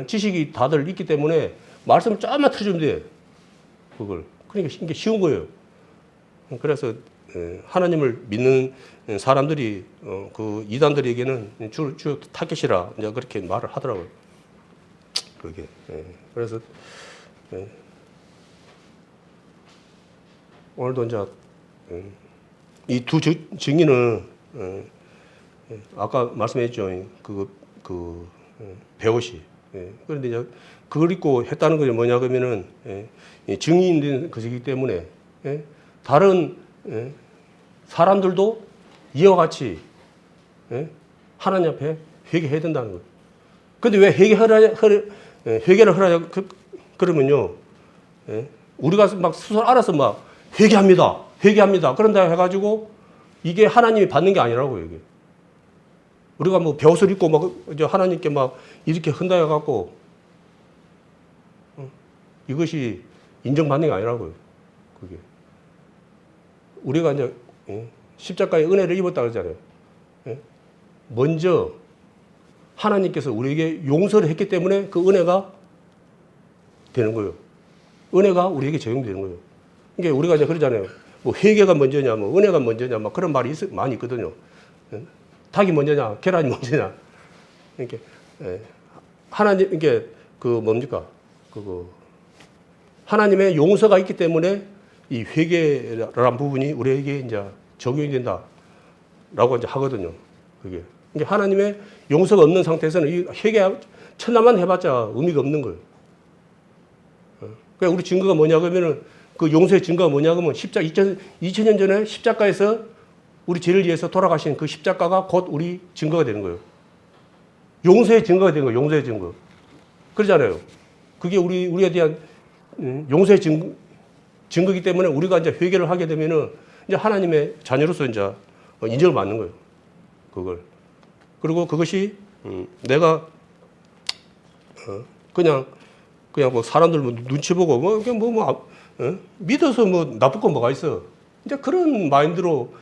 지식이 다들 있기 때문에 말씀을 조금만 틀어주면 돼. 그걸. 그러니까 이게 쉬운 거예요. 그래서 하나님을 믿는 사람들이 그 이단들에게는 주 타겟이라 이제 그렇게 말을 하더라고요. 그게. 그래서 오늘도 이제 이 두 증인은 아까 말씀했죠. 그 배옷이. 그런데 이제 그걸 입고 했다는 것이 뭐냐 그러면은 증인된 것이기 때문에 다른 사람들도 이와 같이 하나님 앞에 회개해야 된다는 거예요. 근데 왜 회개를 하라 그러면요. 우리가 막 스스로 알아서 막 회개합니다. 그런다 해가지고 이게 하나님이 받는 게 아니라고요, 이게. 우리가 뭐 벼옷을 입고 막 이제 하나님께 막 이렇게 한다 해갖고 이것이 인정받는 게 아니라고요, 그게. 우리가 이제 십자가의 은혜를 입었다 그러잖아요. 먼저 하나님께서 우리에게 용서를 했기 때문에 그 은혜가 되는 거예요. 은혜가 우리에게 적용되는 거예요. 그러니까 우리가 이제 그러잖아요. 뭐 회개가 먼저냐, 뭐 은혜가 먼저냐, 막 그런 말이 많이 있거든요. 닭이 먼저냐, 계란이 먼저냐. 이렇게 하나님 이게 뭡니까? 하나님의 용서가 있기 때문에 이 회개라는 부분이 우리에게 이제 적용이 된다라고 이제 하거든요. 그게. 그러니까 하나님의 용서가 없는 상태에서는 이 회개 천나만 해봤자 의미가 없는 거예요. 그러니까 우리 증거가 뭐냐 그러면은 그 용서의 증거가 뭐냐 그러면 2000년 전에 십자가에서 우리 죄를 위해서 돌아가신 그 십자가가 곧 우리 증거가 되는 거예요. 용서의 증거가 되는 거예요. 용서의 증거. 그러잖아요. 그게 우리에 대한 용서의 증거이기 때문에 우리가 이제 회개를 하게 되면은 이제 하나님의 자녀로서 이제 인정을 받는 거예요. 그걸. 그리고 그것이 내가 그냥 뭐 사람들 뭐 눈치 보고 믿어서 뭐 나쁠 건 뭐가 있어. 이제 그런 마인드로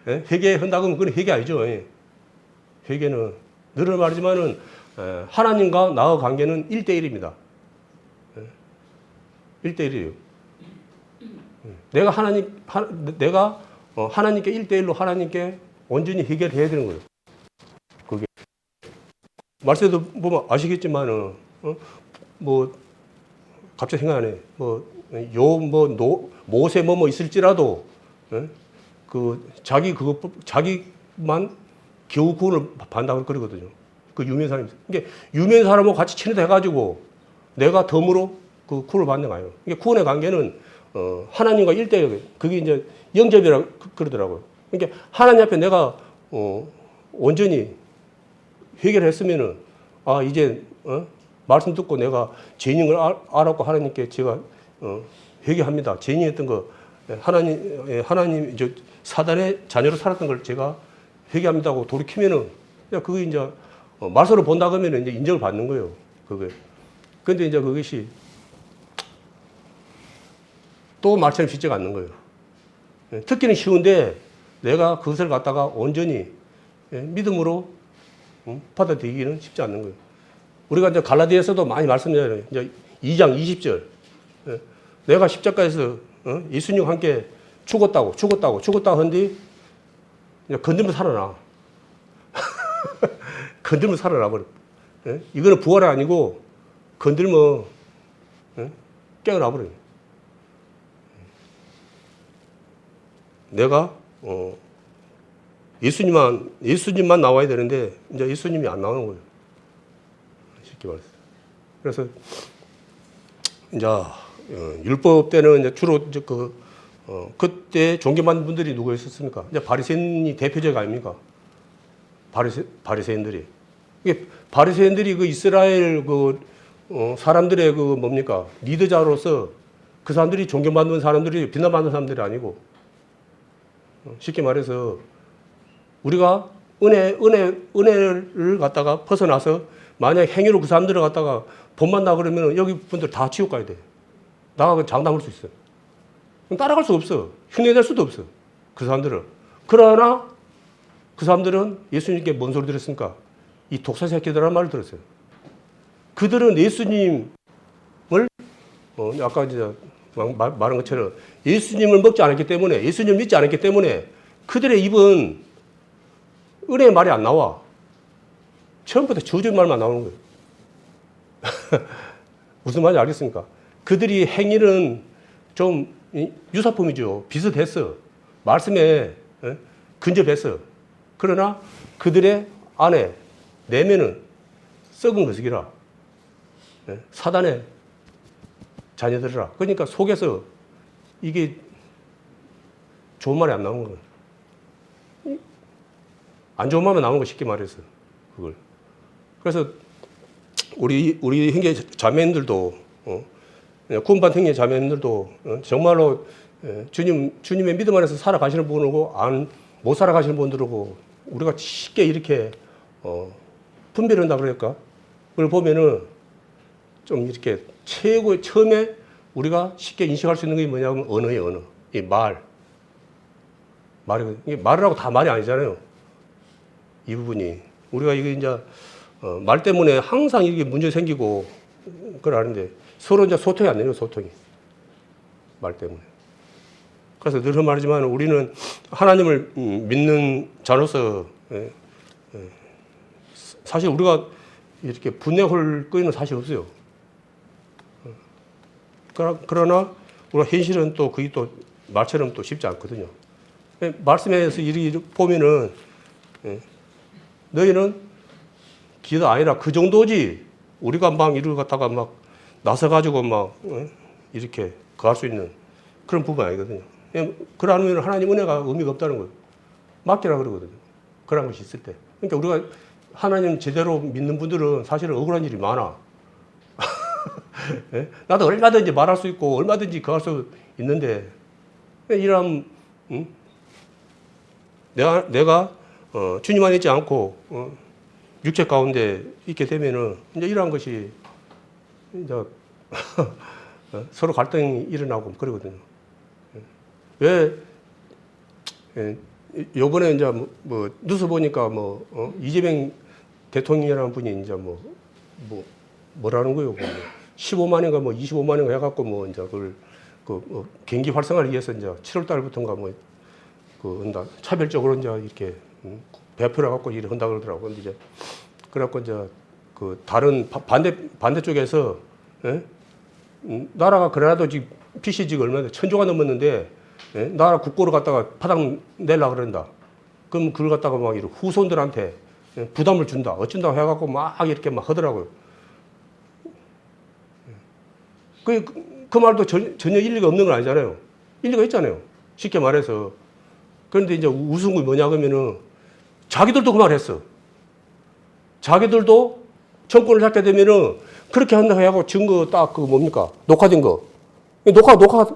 예? 회개한다고 하면 그건 회개 아니죠. 예. 회개는 늘 말하지만은 하나님과 나의 관계는 1대1입니다. 1대1이에요. 내가 하나님께 1대1로 하나님께 온전히 해결해야 되는 거예요. 그게 말세도 보면 아시겠지만은 뭐 갑자기 생각나네. 모세 있을지라도 자기만 겨우 구원을 받는다고 그러거든요. 그 유명한 사람이. 이게 유명한 사람하고 같이 친해져가지고 내가 덤으로 그 구원을 받는 거예요. 이게 구원의 관계는 하나님과 1대1. 그게 이제 영접이라고 그러더라고요. 그러니까 하나님 앞에 내가 온전히 회개를 했으면은 이제 말씀 듣고 내가 죄인인 걸 알았고 하나님께 제가 회개합니다. 죄인이었던 거 하나님 사단의 자녀로 살았던 걸 제가 회개합니다 하고 돌이키면은 그게 이제 말씀으로 본다 그러면 이제 인정을 받는 거예요. 그게. 근데 이제 그것이 또 말처럼 쉽지가 않는 거예요. 듣기는 쉬운데 내가 그것을 갖다가 온전히 믿음으로 받아들이기는 쉽지 않는 거예요. 우리가 이제 갈라디아서도 많이 말씀드려요. 이제 2장 20절. 내가 십자가에서 예수님과 함께 죽었다고 한뒤 건들면 살아나. 건들면 살아나 버려. 이거는 부활이 아니고 건들면 깨어나 버려요. 내가 예수님만 나와야 되는데 이제 예수님이 안 나오는 거예요. 쉽게 말해서. 그래서 이제 율법 때는 이제 주로 이제 그때 존경받는 분들이 누구 있었습니까? 이제 바리새인이 대표적 아닙니까? 바리새인들이. 이게 바리새인들이 그 이스라엘 사람들의 뭡니까? 리더자로서 그 사람들이 존경받는 사람들이 비난받는 사람들이 아니고 쉽게 말해서 우리가 은혜를 갖다가 벗어나서 만약 행위로 그 사람들을 갖다가 본받나 그러면 여기 분들 다 지옥 가야 돼. 나가 장담할 수 있어. 따라갈 수 없어. 흉내낼 수도 없어. 그 사람들은. 그러나 그 사람들은 예수님께 뭔 소리 들었습니까? 이 독사 새끼들이라는 말을 들었어요. 그들은 예수님을 아까 이제 말한 것처럼 예수님을 먹지 않았기 때문에 예수님을 믿지 않았기 때문에 그들의 입은 은혜의 말이 안 나와. 처음부터 저주의 말만 나오는 거예요. 무슨 말인지 알겠습니까? 그들이 행위는 좀 유사품이죠. 비슷했어. 말씀에 근접했어. 그러나 그들의 안에 내면은 썩은 것이라 사단의 자녀들이라. 그러니까 속에서 이게 좋은 말이 안 나오는 거예요. 안 좋은 말만 나오는 거 쉽게 말해서 그걸. 그래서 우리 형제 자매님들도 구원받은 형제 자매님들도 정말로 주님의 믿음 안에서 살아가시는 분이고 못 살아가시는 분들이고 우리가 쉽게 이렇게 분별한다 그럴까? 그걸 보면은 좀 이렇게 최고의 처음에 우리가 쉽게 인식할 수 있는 게 뭐냐면 언어예요, 언어. 이 이게 말이라고 다 말이 아니잖아요. 이 부분이. 우리가 이게 이제 말 때문에 항상 이게 문제 생기고 그걸 아는데 서로 이제 소통이 안 되는 소통이. 말 때문에. 그래서 늘 말하지만 우리는 하나님을 믿는 자로서 사실 우리가 이렇게 분해할 거는 사실 없어요. 그러나 우리가 현실은 또 그게 또 말처럼 또 쉽지 않거든요. 말씀에서 이렇게 보면은 너희는 기도 아니라 그 정도지 우리가 막 이를 갖다가 막 나서가지고 막 이렇게 거할 수 있는 그런 부분이 아니거든요. 그러면 하나님 은혜가 의미가 없다는 거예요. 맡기라 그러거든요. 그런 것이 있을 때. 그러니까 우리가 하나님 제대로 믿는 분들은 사실은 억울한 일이 많아. 나도 얼마든지 말할 수 있고 얼마든지 거할 수 있는데 이런 내가 주님 안에 있지 않고 육체 가운데 있게 되면은 이제 이러한 것이 이제 서로 갈등이 일어나고 그러거든요. 왜 예, 요번에 이제 뭐 뉴스 보니까 이재명 대통령이라는 분이 이제 뭐라는 거예요. 15만인가 25만인가 해갖고 이제 그걸 경기 활성화를 위해서 이제 7월 달부터인가 차별적으로 이제 이렇게 배표를 갖고 일을 한다 그러더라고. 근데 이제 그래갖고 이제 그 다른 반대 쪽에서 예? 나라가 그래도 지금 빚이 지금 얼마나 1,000조가 넘었는데 예? 나라 국고를 갖다가 파당 내려 그런다. 그럼 그걸 갖다가 막 이렇게 후손들한테 예? 부담을 준다. 어쩐다고 해갖고 막 이렇게 막 하더라고요. 그 말도 전혀 일리가 없는 건 아니잖아요. 일리가 있잖아요. 쉽게 말해서. 그런데 이제 우스운 게 뭐냐 그러면은 자기들도 그 말 했어. 자기들도 정권을 잡게 되면은 그렇게 한다고 해갖고 증거 딱 뭡니까? 녹화된 거. 녹화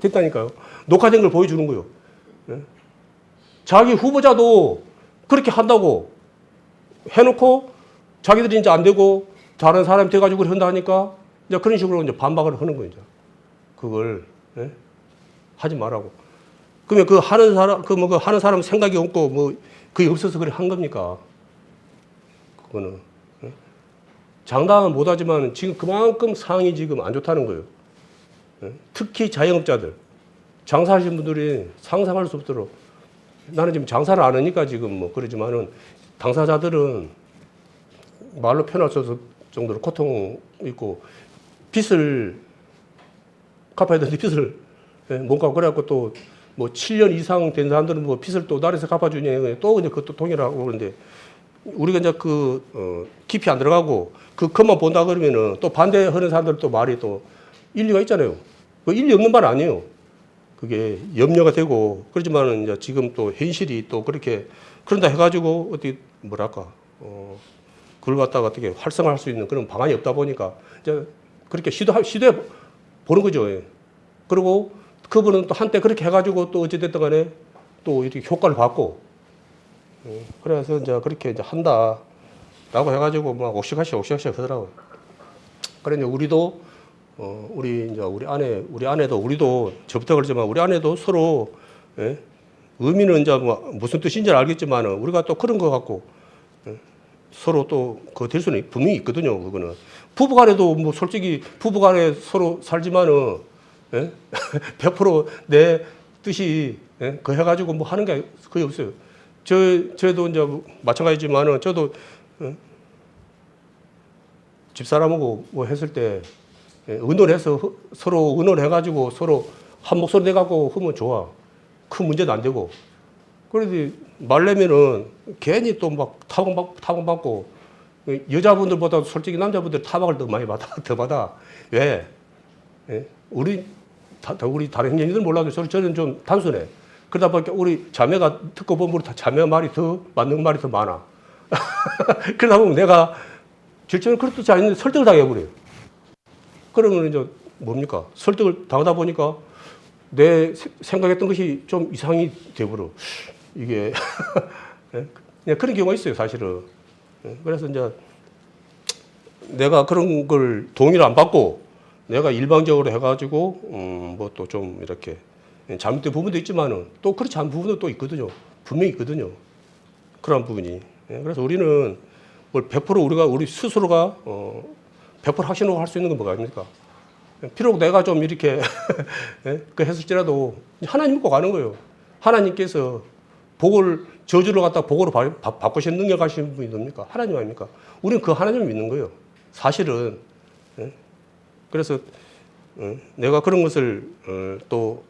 됐다니까요. 녹화된 걸 보여주는 거예요. 예? 자기 후보자도 그렇게 한다고 해놓고 자기들이 이제 안 되고 다른 사람이 돼가지고 한다 하니까 이제 그런 식으로 이제 반박을 하는 거예요. 이제. 그걸, 예? 하지 말라고. 그러면 그 하는 사람 생각이 없고 그게 없어서 그래 한 겁니까? 그거는. 예? 장담은 못 하지만 지금 그만큼 상황이 지금 안 좋다는 거예요. 예? 특히 자영업자들, 장사하시는 분들이 상상할 수 없도록 나는 지금 장사를 안 하니까 지금 그러지만은 당사자들은 말로 표현할 수 없을 정도로 고통 있고 빚을 갚아야 되는데 빚을 못 갚고 그래갖고 또 7년 이상 된 사람들은 빚을 또 나라에서 갚아주냐 또 이제 그것도 동의하고 그러는데 우리가 이제 깊이 안 들어가고 그것만 본다 그러면은 또 반대하는 사람들 또 말이 또 일리가 있잖아요. 그 일리 없는 말 아니에요. 그게 염려가 되고 그렇지만은 이제 지금 또 현실이 또 그렇게 그런다 해가지고 어떻게 뭐랄까 그걸 갖다가 어떻게 활성화할 수 있는 그런 방안이 없다 보니까 이제 그렇게 시도해 보는 거죠. 그리고 그분은 또 한때 그렇게 해가지고 또 어찌됐든 간에 또 이렇게 효과를 봤고 그래서 이제 그렇게 이제 한다라고 해가지고 막 옥시가시 하더라고요. 그러니 우리도 우리 아내도 우리도 저부터 그러지만 우리 아내도 서로 예? 의미는 이제 무슨 뜻인지 알겠지만 우리가 또 그런 거 갖고 예? 서로 또 될 수는 분명히 있거든요. 그거는 부부간에도 솔직히 부부간에 서로 살지만은 예? 100% 뜻이 예? 그 해가지고 하는 게 거의 없어요. 저도 이제 마찬가지지만은 저도 집사람하고 했을 때 의논해서 서로 의논해가지고 서로 한 목소리 돼갖고 하면 좋아. 큰 문제도 안 되고. 그런데 말려면은 괜히 또 막 타박받고 여자분들보다 솔직히 남자분들 타박을 더 많이 받아. 왜? 예? 우리 다른 형제들 몰라도 저는 좀 단순해. 그러다 보니까 우리 자매가 듣고 보면 자매 말이 더 맞는 말이 더 많아. 그러다 보면 내가 실제로 그런 뜻이 아닌데 설득을 당해버려요. 그러면 이제 뭡니까? 설득을 당하다 보니까 내 생각했던 것이 좀 이상이 돼버려. 이게 그냥 그런 경우가 있어요, 사실은. 그래서 이제 내가 그런 걸 동의를 안 받고 내가 일방적으로 해가지고 또 좀 이렇게 잘못된 부분도 있지만은 또 그렇지 않은 부분도 또 있거든요. 분명히 있거든요. 그런 부분이. 그래서 우리는 뭘 100% 우리 스스로가 100% 확신으로 할 수 있는 건 뭐가 아닙니까? 비록 내가 좀 이렇게 그 했을지라도 하나님 믿고 가는 거예요. 하나님께서 저주를 갖다 복으로 바꾸시는 능력 가신 분이 누굽니까? 하나님 아닙니까? 우리는 그 하나님을 믿는 거예요. 사실은. 그래서 내가 그런 것을 또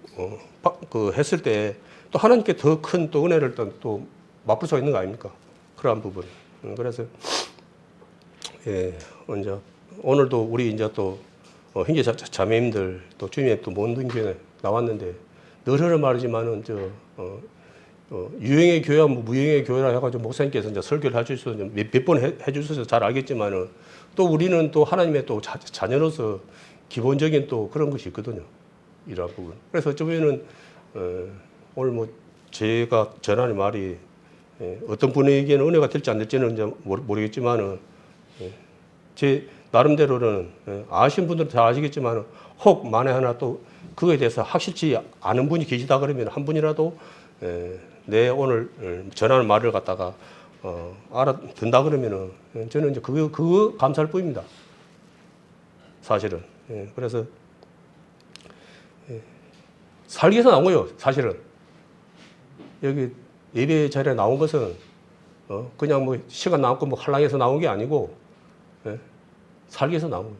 했을 때 또 하나님께 더 큰 또 은혜를 또 맛볼 수가 있는 거 아닙니까? 그러한 부분. 그래서 이제 오늘도 우리 이제 또 형제 자매님들 또 주님의 또 모든 교회 나왔는데 늘 하는 말이지만은 유형의 교회와 무형의 교회라 해가지고 목사님께서 이제 설교를 해주셔서 몇 번 해주셔서 잘 알겠지만은 또 우리는 또 하나님의 또 자녀로서 기본적인 또 그런 것이 있거든요. 이러한 부분. 그래서 어쩌면은 오늘 제가 전하는 말이 어떤 분에게는 은혜가 될지 안 될지는 이제 모르겠지만은 제 나름대로는 아시는 분들은 잘 아시겠지만 혹 만에 하나 또 그거에 대해서 확실치 않은 분이 계시다 그러면 한 분이라도 내 오늘 전하는 말을 갖다가 알아듣는다 그러면은 저는 이제 그거 감사할 뿐입니다. 사실은. 그래서 살기 위해서 나온 거예요. 사실은. 여기 예배 자리에 나온 것은 그냥 뭐 시간 남고 뭐 할랑해서 나온 게 아니고 살기 위해서 나온 거예요.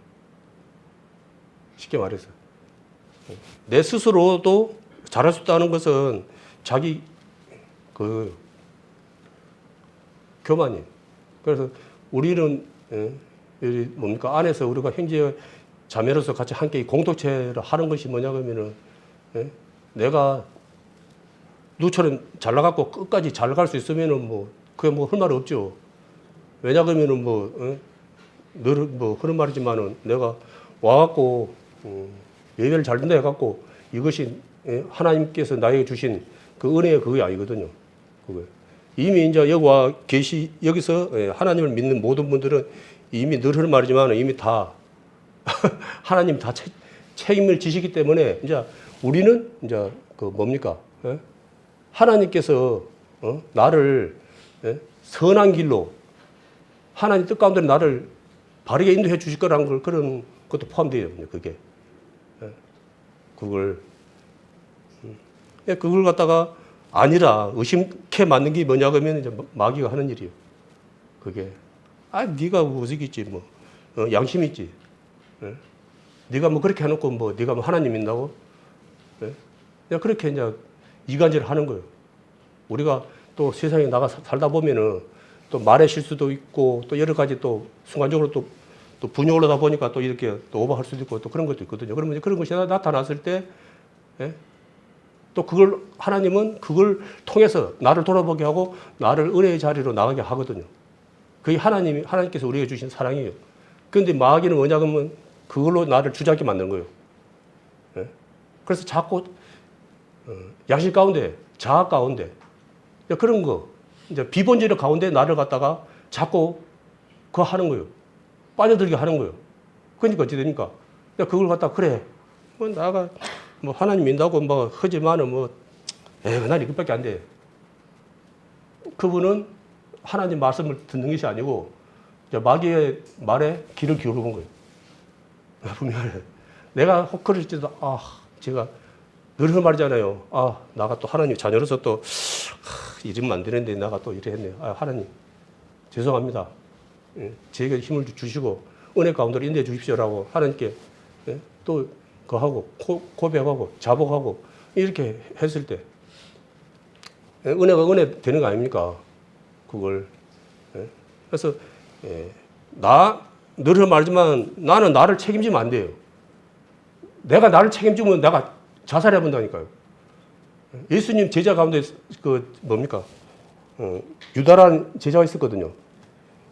쉽게 말해서. 내 스스로도 잘할 수 있다는 것은 자기 그 교만이에요. 그래서 우리는 뭡니까? 안에서 우리가 형제 자매로서 같이 함께 공동체를 하는 것이 뭐냐 그러면은 내가 누처럼 잘 나갔고 끝까지 잘 갈 수 있으면은 뭐 그게 뭐 할 말 없죠. 왜냐 그러면은 늘 그런 말이지만은 내가 와갖고 예배를 잘 된다 해갖고 이것이 하나님께서 나에게 주신 그 은혜의 그게 아니거든요. 그거 이미 이제 여기 와 여기서 하나님을 믿는 모든 분들은 이미 늘 하는 말이지만 이미 다 하나님 다 책임을 지시기 때문에 이제 우리는 이제 그 뭡니까? 하나님께서 나를 선한 길로 하나님 뜻 가운데 나를 바르게 인도해 주실 거라는 걸 그런 것도 포함되어 있거든요. 그게 그걸 갖다가 아니라 의심케 만든 게 뭐냐 그러면 이제 마귀가 하는 일이에요. 그게 네가 무식이지 뭐 양심 있지. 네가 뭐 그렇게 해놓고 뭐 네가 뭐 하나님 믿는다고? 그렇게 이제 이간질을 하는 거예요. 우리가 또 세상에 나가 살다 보면은 또 말의 실수도 있고 또 여러 가지 또 순간적으로 또 분이 올라다 보니까 또 이렇게 또 오버할 수도 있고 또 그런 것도 있거든요. 그러면 이제 그런 것이 나타났을 때 또 그걸 하나님은 그걸 통해서 나를 돌아보게 하고 나를 은혜의 자리로 나가게 하거든요. 그게 하나님께서 우리에게 주신 사랑이에요. 그런데 마귀는 뭐냐 그러면 그걸로 나를 주작게 만드는 거예요. 그래서 자꾸 양심 가운데, 자아 가운데 그런 거 이제 비본질의 가운데 나를 갖다가 자꾸 그거 하는 거예요. 빠져들게 하는 거예요. 그러니까 어찌 됩니까? 그걸 갖다가 그래 뭐 나가 뭐 하나님 믿는다고 뭐 하지만은 난 이것밖에 안 돼. 그분은 하나님 말씀을 듣는 것이 아니고 마귀의 말에 귀를 기울여 거예요. 분명히 내가 그럴 때도 제가 늘 그 말이잖아요. 나가 또 하나님 자녀로서 또 이러면 안 되는데 내가 또 이래 했네요. 하나님 죄송합니다. 제게 힘을 주시고 은혜 가운데로 인도해 주십시오라고 하나님께 또 그하고 고백하고 자복하고 이렇게 했을 때 은혜가 은혜 되는 거 아닙니까? 그걸 그래서 늘 말하지만 나는 나를 책임지면 안 돼요. 내가 나를 책임지면 내가 자살해 본다니까요. 예수님 제자 가운데 그 뭡니까? 유다라는 제자가 있었거든요.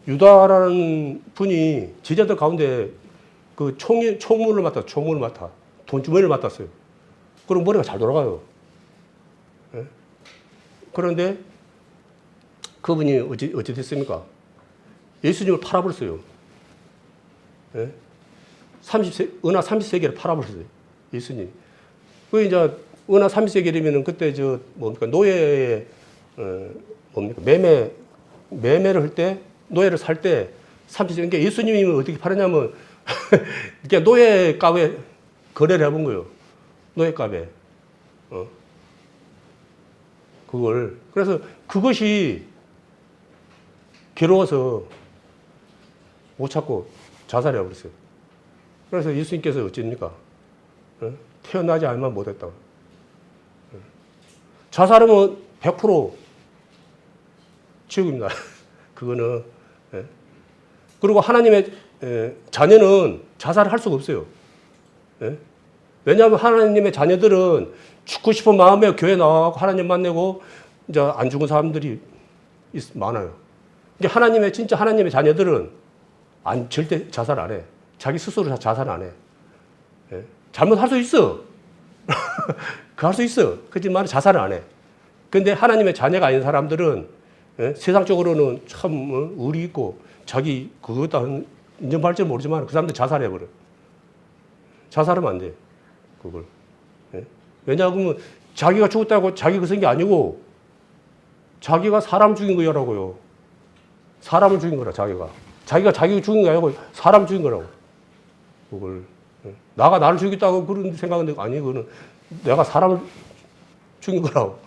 유다라는 분이 제자들 가운데 그 총무를 맡아 돈주머니를 맡았어요. 그럼 머리가 잘 돌아가요. 그런데 그분이 어찌 됐습니까? 예수님을 팔아버렸어요. 30세, 은하 30세계를 팔아버렸어요. 예수님. 그 이제 은하 30세계라면은 그때 노예의 매매를 할 때 노예를 살 때 30세계. 그러니까 예수님이 어떻게 팔았냐면 그러니까 노예 값에 거래를 해본 거예요. 노예 값에. 그걸. 그래서 그것이 괴로워서 못 참고 자살해 버렸어요. 그래서 예수님께서 어찌입니까? 태어나지 않으면 못했다고. 자살하면 100% 지옥입니다. 그거는. 그리고 하나님의 자녀는 자살을 할 수가 없어요. 왜냐하면 하나님의 자녀들은 죽고 싶은 마음에 교회 나와서 하나님 만나고 이제 안 죽은 사람들이 많아요. 근데 진짜 하나님의 자녀들은 절대 자살 안 해. 자기 스스로 자살 안 해. 잘못할 수 있어. 그 할 수 있어. 그렇지만 자살을 안 해. 근데 하나님의 자녀가 아닌 사람들은 세상적으로는 참 의리 있고 자기 그것도 인정받을 줄 모르지만 그 사람들 자살해버려. 자살하면 안 돼. 그걸. 왜냐하면 자기가 죽었다고 자기가 그런 게 아니고 자기가 사람 죽인 거라고요. 사람을 죽인 거라 자기가. 자기가 죽인 게 아니고 사람 죽인 거라고. 그걸 나가 나를 죽였다고 그런 생각은 아니 그거는 내가 사람을 죽인 거라고.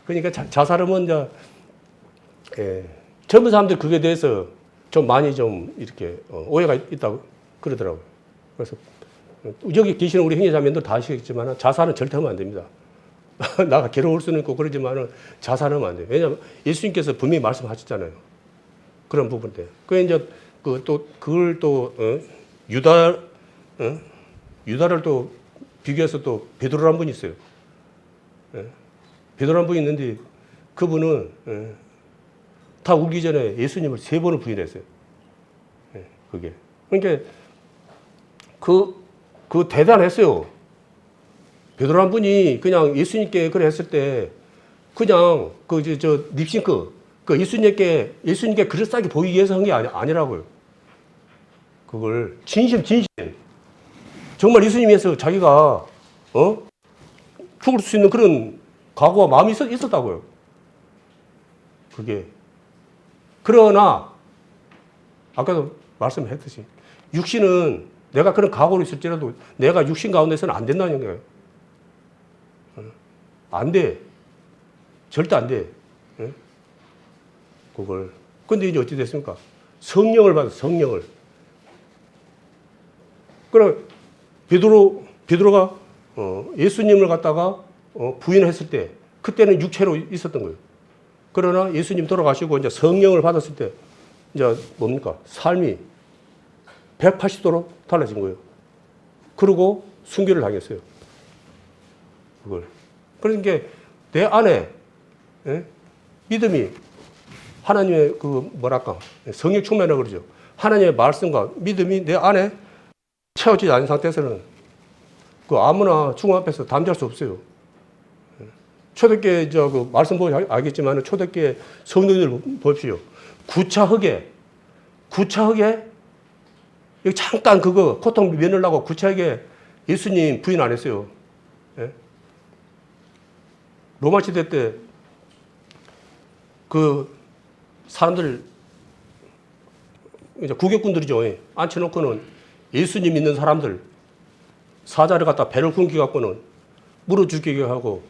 그러니까 자살하면 이제 젊은 사람들 그게 대해서 좀 많이 좀 이렇게 오해가 있다고 그러더라고요. 그래서 여기 계시는 우리 형제자매들 다 아시겠지만 자살은 절대 하면 안 됩니다. 나가 괴로울 수는 있고 그러지만은 자살하면 안 돼요. 왜냐하면 예수님께서 분명히 말씀하셨잖아요. 그런 부분인데. 그 이제 그걸 또 유다를 또 비교해서 또 베드로라는 분이 있어요. 베드로라는 분이 있는데 그분은 다 울기 전에 예수님을 3번을 부인했어요. 그게. 그러니까 그 대단했어요. 베드로라는 분이 그냥 예수님께 그래 했을 때 그냥 립싱크 예수님께 그럴싸하게 보이기 위해서 한 게 아니라고요. 그걸 진심 정말 예수님에서 자기가 죽을 수 있는 그런 각오와 마음이 있었다고요. 그게. 그러나 아까도 말씀했듯이 육신은 내가 그런 각오로 있을지라도 내가 육신 가운데서는 안 된다는 거예요. 안 돼. 절대 안 돼. 그걸. 근데 이제 어찌 됐습니까? 성령을 받아, 성령을. 그럼 베드로가 예수님을 갖다가 부인했을 때 그때는 육체로 있었던 거예요. 그러나 예수님 돌아가시고 이제 성령을 받았을 때 이제 뭡니까? 삶이 180도로 달라진 거예요. 그리고 순교를 당했어요. 그걸. 그러니까 내 안에 믿음이 하나님의 성령 충만이라고 그러죠. 하나님의 말씀과 믿음이 내 안에 채워지지 않은 상태에서는 아무나 죽음 앞에서 담대할 수 없어요. 초대교회 말씀 보면 알겠지만 초대교회 성도들 보십시오. 구차하게 잠깐 고통 면하려고 구차하게 예수님 부인 안 했어요. 로마 시대 때 사람들 이제 국역군들이죠. 앉혀놓고는 예수님 믿는 사람들 사자를 갖다 배를 굶겨갖고는 물어 죽이게 하고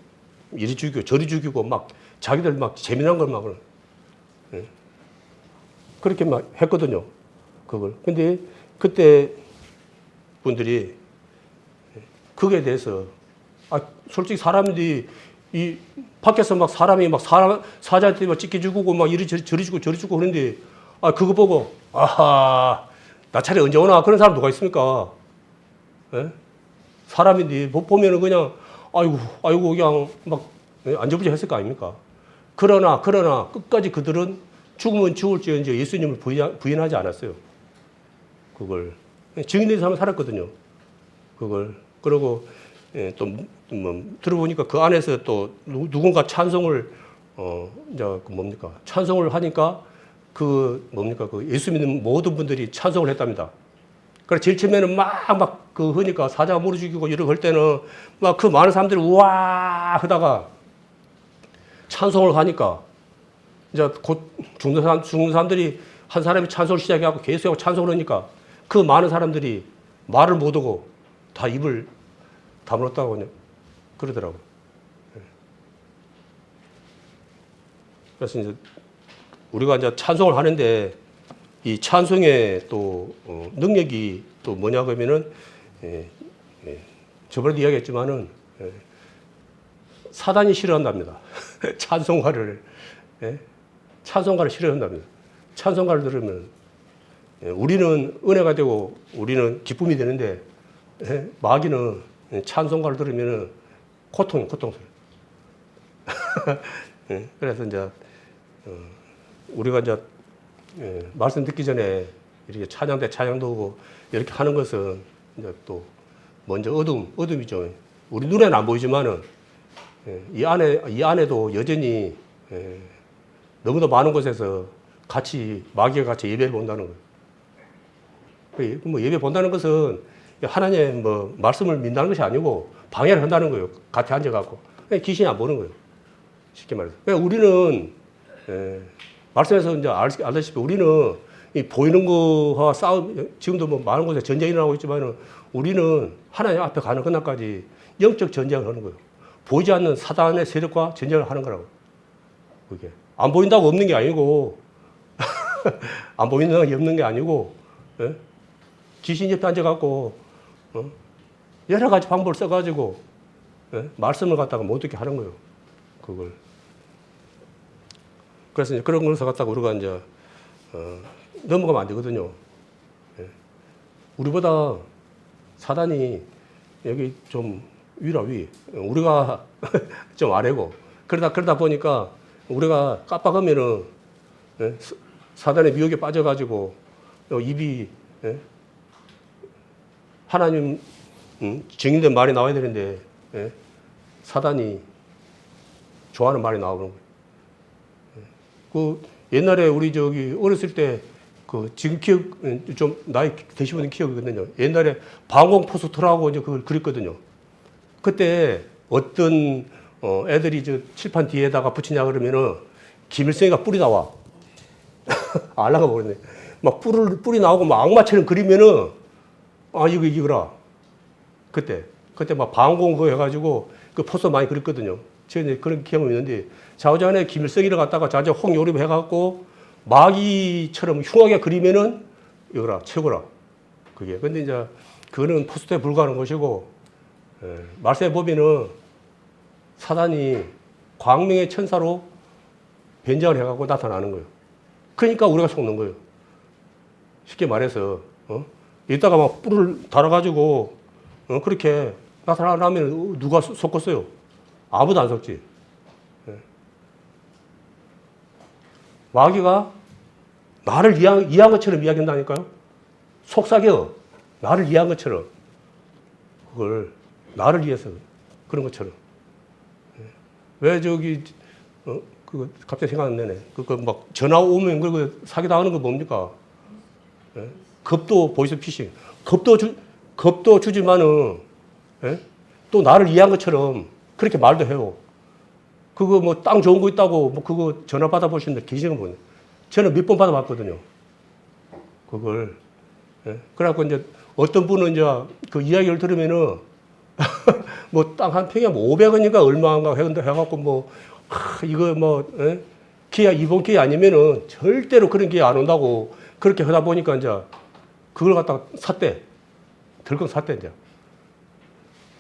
이리 죽이고 저리 죽이고 막 자기들 막 재미난 걸 막 그렇게 막 했거든요. 그걸. 근데 그때 분들이 그거에 대해서 솔직히 사람들이 이 밖에서 막 사람이 막 사자한테 막 찢겨 죽고 막 이리 저리 죽고 저리 죽고 그런데 그거 보고 아하 나 차례 언제 오나 그런 사람 누가 있습니까? 사람인데 보면은 그냥 아이고 그냥 막 안절부절 했을 거 아닙니까? 그러나 끝까지 그들은 죽으면 죽을지언정 예수님을 부인하지 않았어요. 그걸 증인된 사람은 살았거든요. 그걸. 그리고 또 들어보니까 그 안에서 또 누군가 찬송을 찬송을 하니까 예수 믿는 모든 분들이 찬송을 했답니다. 그래 제일 처음에는 막 하니까 사자가 무릎 죽이고 이러고 할 때는 막 그 많은 사람들이 우와 하다가 찬송을 하니까 이제 곧 죽는 사람들이 한 사람이 찬송을 시작해갖고 계속하고 찬송을 하니까 그 많은 사람들이 말을 못하고 다 입을 다물었다고 그러더라고요. 그래서 이제 우리가 이제 찬송을 하는데 이 찬송의 또 능력이 또 뭐냐 그러면은 저번에도 이야기했지만은 사단이 싫어한답니다. 찬송가를 싫어한답니다. 찬송가를 들으면 우리는 은혜가 되고 우리는 기쁨이 되는데 마귀는 찬송가를 들으면은 고통스러워. 그래서 이제 우리가 이제 말씀 듣기 전에 이렇게 찬양도 오고 이렇게 하는 것은 이제 또 먼저 어둠이죠. 우리 눈에는 안 보이지만은 이 안에도 여전히 너무도 많은 곳에서 마귀가 같이 예배를 본다는 거예요. 뭐 예배 본다는 것은 하나님의 말씀을 믿는다는 것이 아니고 방해를 한다는 거예요. 같이 앉아갖고 그냥 귀신이 안 보는 거예요. 쉽게 말해서. 그러니까 우리는, 말씀에서 이제 알다시피 우리는 이 보이는 거와 싸움, 지금도 뭐 많은 곳에 전쟁이 일어나고 있지만 우리는 하나님 앞에 가는 그날까지 영적 전쟁을 하는 거예요. 보이지 않는 사단의 세력과 전쟁을 하는 거라고. 그게. 안 보인다고 없는 게 아니고, 안 보이는 게 없는 게 아니고, 예? 귀신 옆에 앉아갖고, 여러 가지 방법을 써가지고, 예? 말씀을 갖다가 못 듣게 하는 거예요. 그걸. 그래서 이제 그런 것을 갖다가 우리가 이제, 넘어가면 안 되거든요. 예? 우리보다 사단이 여기 좀 위라 위. 우리가 좀 아래고. 그러다 보니까 우리가 깜빡하면은, 예? 사단의 미혹에 빠져가지고, 입이, 예? 하나님, 증인된 말이 나와야 되는데, 예? 사단이 좋아하는 말이 나오는 거예요. 예? 그 옛날에 우리 저기 어렸을 때, 지금 기억, 좀 나이 되신 분은 기억이거든요. 옛날에 방공포스터라고 이제 그걸 그렸거든요. 그때 어떤, 애들이 저 칠판 뒤에다가 붙이냐 그러면은 김일성이가 뿔이 나와. 알라가 버렸네. 막 뿔이 나오고 막 악마처럼 그리면은, 이거라. 그때 막 방공 그거 해가지고 그 포스터 많이 그렸거든요. 제가 이제 그런 경험이 있는데, 좌우전에 김일성이를 갖다가 좌우 홍요림 해갖고 마귀처럼 흉하게 그리면은 이거라, 최고라. 그게. 근데 이제 그거는 포스터에 불과한 것이고, 말씀해 보면은 사단이 광명의 천사로 변장을 해갖고 나타나는 거예요. 그러니까 우리가 속는 거예요. 쉽게 말해서, 이따가 막 뿔을 달아가지고, 그렇게 나타나면 누가 속겠어요? 아무도 안 속지. 마귀가 나를 이해한 것처럼 이야기한다니까요? 속삭여. 나를 이해한 것처럼. 그걸 나를 위해서 그런 것처럼. 왜 저기, 그거 갑자기 생각 안 나네. 그거 막 전화 오면 그거 사기당하는 거 뭡니까? 겁도 보이스 피싱. 겁도 주지만은, 또 나를 이해한 것처럼 그렇게 말도 해요. 그거 뭐 땅 좋은 거 있다고 뭐 그거 전화 받아보시는데 계시는 분. 저는 몇 번 받아봤거든요. 그걸. 그래갖고 이제 어떤 분은 이제 그 이야기를 들으면은 뭐 땅 한 평에 뭐 500원인가 얼마인가 해갖고 뭐, 이거 뭐, 기아, 이번 기회 아니면은 절대로 그런 기회 안 온다고 그렇게 하다 보니까 이제 그걸 갖다가 샀대. 덜컥 샀대, 이제.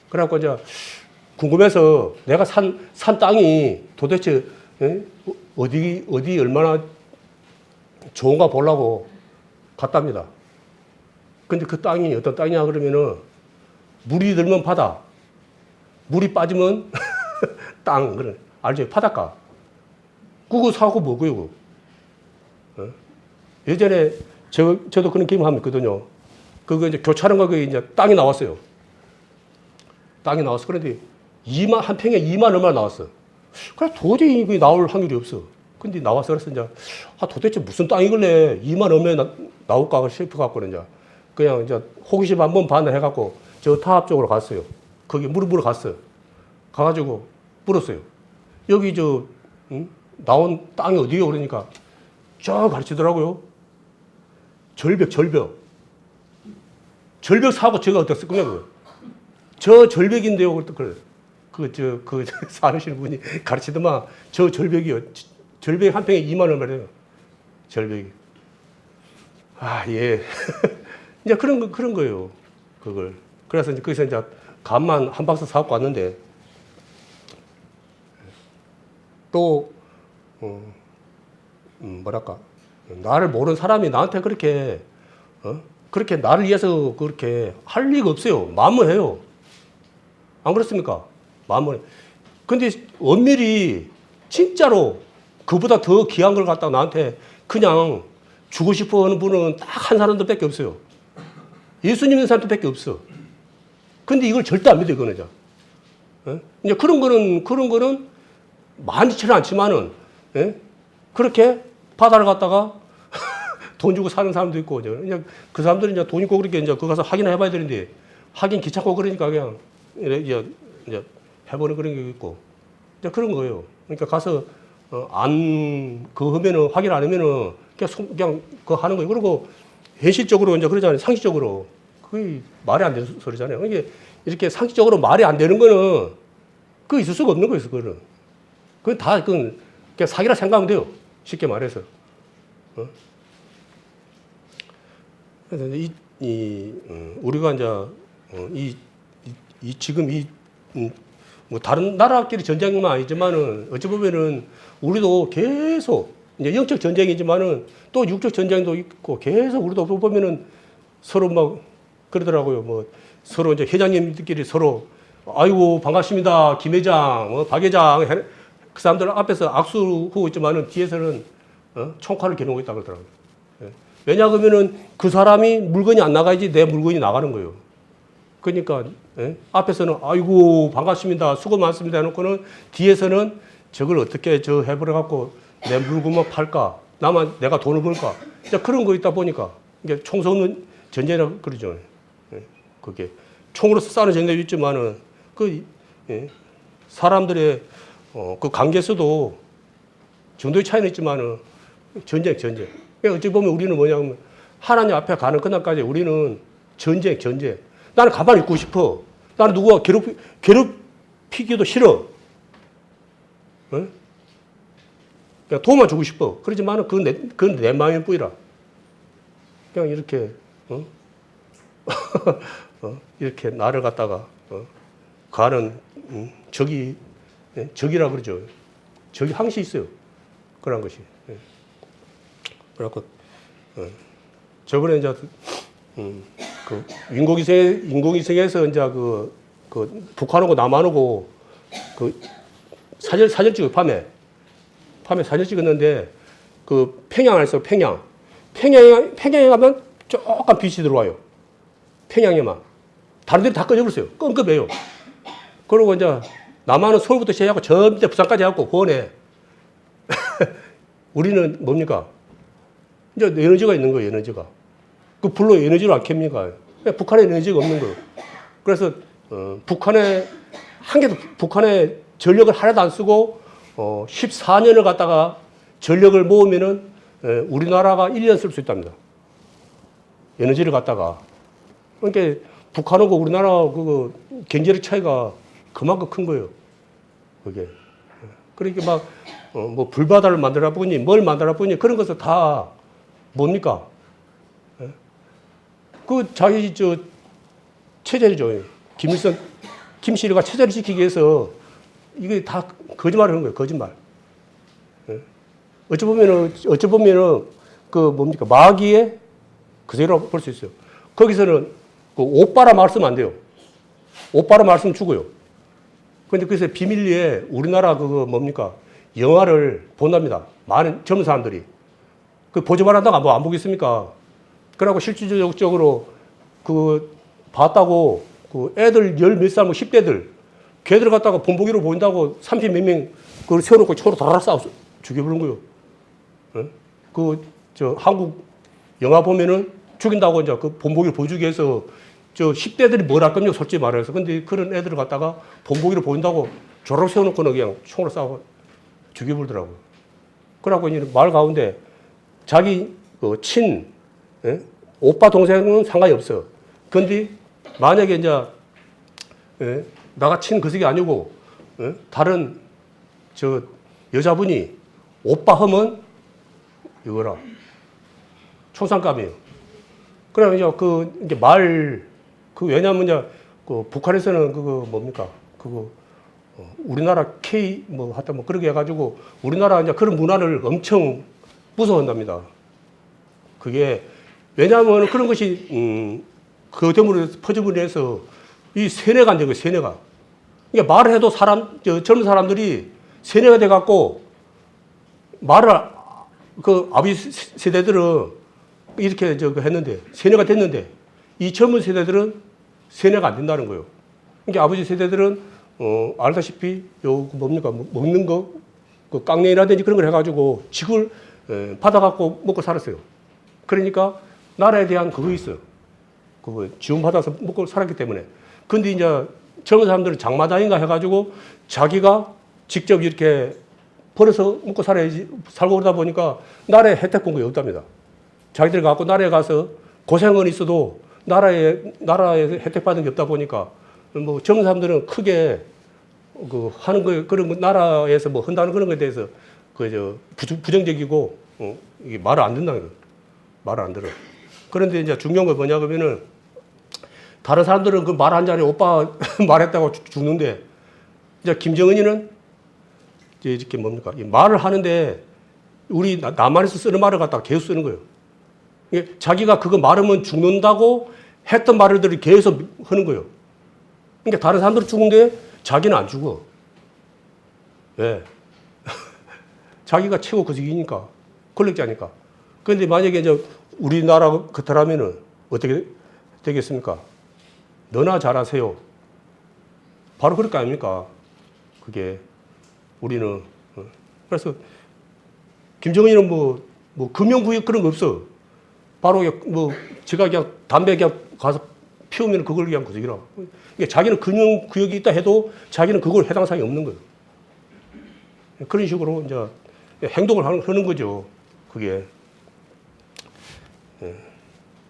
그래갖고 이제 궁금해서 내가 산 땅이 도대체, 어디 얼마나 좋은가 보려고 갔답니다. 근데 그 땅이 어떤 땅이냐 그러면은 물이 들면 바다, 물이 빠지면 땅, 그래. 알죠? 바닷가. 그거 사고 뭐고요? 예전에 저도 그런 경험 있거든요. 그거 이제 교차하는 거 이제 땅이 나왔어요. 땅이 나왔어. 그런데 한 평에 2만 얼마 나왔어. 그래 도저히 이게 나올 확률이 없어. 근데 나왔어. 그래서 이제 도대체 무슨 땅이길래 2만 얼마에 나올까 싶어갖고 이제 그냥 이제 호기심 한번 반을 해갖고 저 타압 쪽으로 갔어요. 거기 물어보러 갔어요. 가가지고 물었어요. 여기 나온 땅이 어디요? 그러니까 저 가르치더라고요. 절벽 사고 제가 어떻게 끝내고요. 저 절벽인데요. 그래. 그 사르시는 분이 가르치더만 저 절벽이요. 절벽 한 평에 2만 얼마래요. 절벽이. 예. 이제 그런 거예요. 그걸. 그래서 이제 거기서 이제 간만 한 박스 사갖고 왔는데 또, 뭐랄까. 나를 모르는 사람이 나한테 그렇게 나를 위해서 그렇게 할 리가 없어요. 마음을 해요. 안 그렇습니까? 마음을. 근데 엄밀히 진짜로 그보다 더 귀한 걸 갖다가 나한테 그냥 주고 싶어 하는 분은 딱 한 사람들밖에 없어요. 예수님 있는 사람들밖에 없어. 근데 이걸 절대 안 믿어, 이거는. 이제 그런 거는 많지는 않지만은, 그렇게 바다를 갔다가 돈 주고 사는 사람도 있고, 그냥 그 사람들은 이제 돈 있고 그렇게 이제 그거 가서 확인해 봐야 되는데, 하긴 귀찮고 그러니까 그냥 이제 해보는 그런 게 있고. 이제 그런 거예요. 그러니까 가서 그거 하면은 확인 안 하면은 그냥 그거 하는 거예요. 그리고 현실적으로 이제 그러잖아요. 상식적으로 그게 말이 안 되는 소리잖아요. 이게 이렇게 상식적으로 말이 안 되는 거는 그 있을 수가 없는 거예요. 그거는 그건 다 그건 그냥 사기라 생각하면 돼요. 쉽게 말해서. 그래서 우리가 이제 지금 뭐 다른 나라끼리 전쟁만 아니지만은 어찌 보면은 우리도 계속 이제 영적 전쟁이지만은 또 육적 전쟁도 있고 계속 우리도 보면은 서로 막 그러더라고요. 뭐 서로 이제 회장님들끼리 서로 아이고 반갑습니다. 김 회장, 박 회장 그 사람들 앞에서 악수하고 있지만은 뒤에서는 총칼을 겨누고 있다 그러더라고요. 예. 왜냐하면은 그 사람이 물건이 안 나가야지 내 물건이 나가는 거예요. 그러니까 앞에서는 아이고 반갑습니다. 수고 많습니다 해놓고는 뒤에서는 저걸 어떻게 해버려 갖고 내 물건만 팔까? 내가 돈을 벌까? 이제 그런 거 있다 보니까 이게 총 쏘는 전쟁이라고 그러죠. 그게 총으로서 싸우는 전쟁도 있지만은 사람들의 그 관계에서도 정도의 차이는 있지만은 전쟁. 그러니까 어찌 보면 우리는 뭐냐면 하나님 앞에 가는 그날까지 우리는 전쟁. 나는 가만히 있고 싶어. 나는 누구가 괴롭히기도 싫어. 그냥 도움만 주고 싶어. 그러지만은 그건 내 마음일 뿐이라. 그냥 이렇게, 이렇게 나를 갖다가, 가는, 적이라 그러죠. 적이 항시 있어요. 그런 것이. 그래갖고, 저번에 이제, 그 인공위성에서 이제 그 북한하고 남한하고 그 사진 찍어요. 밤에 사진 찍었는데 그 평양에서 평양에 가면 조금 빛이 들어와요. 평양에만 다른 데는 다 꺼져버렸어요. 끔끔해요. 그리고 이제 남한은 서울부터 시작하고 저 밑에 부산까지 해갖고 원해. 우리는 뭡니까? 이제 에너지가 있는 거예요. 에너지가. 그 불로 에너지를 안 캡니까? 북한에 에너지가 없는 거예요. 그래서 북한에 전력을 하나도 안 쓰고 14년을 갖다가 전력을 모으면은 우리나라가 1년 쓸 수 있답니다. 에너지를 갖다가. 그러니까 북한하고 우리나라 그 경제력 차이가 그만큼 큰 거예요. 그게. 그러니까 막 뭐 불바다를 만들어 보니 뭘 만들어 보니 그런 것을 다 뭡니까? 그 자기 체제죠. 김씨가 체제를 지키기 위해서 이게 다 거짓말을 하는 거예요. 거짓말. 어찌 보면은 그 뭡니까? 마귀의 그대로 볼 수 있어요. 거기서는 그 오빠라 말씀 안 돼요. 오빠라 말씀 죽어요. 근데 그래서 비밀리에 우리나라 그거 뭡니까? 영화를 본답니다. 많은 젊은 사람들이. 그 보지 말한다고 뭐 안 보겠습니까? 그러고 실질적으로 그 봤다고 그 애들 열 몇 살, 뭐 10대들 걔들 갖다가 본보기로 보인다고 30 몇 명 그걸 세워놓고 서로 다라락 싸워 죽여버린 거예요. 한국 영화 보면은 죽인다고 이제 그 본보기를 보여주기 위해서 10대들이 뭘 할 겁니까? 솔직히 말해서. 근데 그런 애들을 갖다가 본보기로 보인다고 조락 세워놓고는 그냥 총으로 싸워 죽여버리더라고요. 그러고 이제 마을 가운데 자기 오빠 동생은 상관이 없어. 근데 만약에 이제 나가 친 그색이 아니고 다른 여자분이 오빠 하면 이거라 총상감이에요. 그러면 이제 왜냐면 이제 북한에서는 그거 뭡니까? 우리나라 하여튼 그렇게 해가지고 우리나라 이제 그런 문화를 엄청 무서워한답니다. 그게 왜냐하면 그런 것이 그 때문에 퍼져버려 해서 이 세뇌가 안 되는 거예요. 세뇌가. 그러니까 말을 해도 젊은 사람들이 세뇌가 돼갖고 그 아버지 세대들은 이렇게 했는데 세뇌가 됐는데 이 젊은 세대들은 세뇌가 안 된다는 거예요. 그러니까 아버지 세대들은 알다시피 뭡니까? 먹는 거, 그 깡냉이라든지 그런 걸 해가지고 직을 받아갖고 먹고 살았어요. 그러니까 나라에 대한 그거 있어요. 그거 지원받아서 먹고 살았기 때문에. 근데 이제 젊은 사람들은 장마당인가 해가지고 자기가 직접 이렇게 벌어서 먹고 살아야지 살고 그러다 보니까 나라에 혜택 본 게 없답니다. 자기들 갖고 나라에 가서 고생은 있어도 나라에 혜택 받은 게 없다 보니까 뭐 젊은 사람들은 크게 그 하는 거 그런 거 나라에서 뭐 한다는 그런 거에 대해서 그 부정적이고 이게 말을 안 듣는다는 거. 말을 안 들어. 그런데 이제 중요한 건 뭐냐 그러면은 다른 사람들은 그 말 한 자리에 오빠 말했다고 죽는데 이제 김정은이는 이제 이렇게 뭡니까? 이 말을 하는데 우리 남한에서 쓰는 말을 갖다가 계속 쓰는 거예요. 이게 자기가 그거 말하면 죽는다고 했던 말들을 계속 하는 거예요. 그러니까 다른 사람들은 죽는데 자기는 안 죽어. 왜? 자기가 최고 거식이니까. 권력자니까. 그런데 만약에 이제 우리나라 같으라면은 어떻게 되겠습니까? 너나 잘하세요. 바로 그럴 거 아닙니까? 그게 우리는. 그래서 김정은이는 뭐 금연구역 그런 거 없어. 바로 뭐 제가 그냥 담배 그냥 가서 피우면 그걸 그냥 거기라. 그러니까 자기는 금연구역이 있다 해도 자기는 그걸 해당 사항이 없는 거예요. 그런 식으로 이제 행동을 하는 거죠. 그게.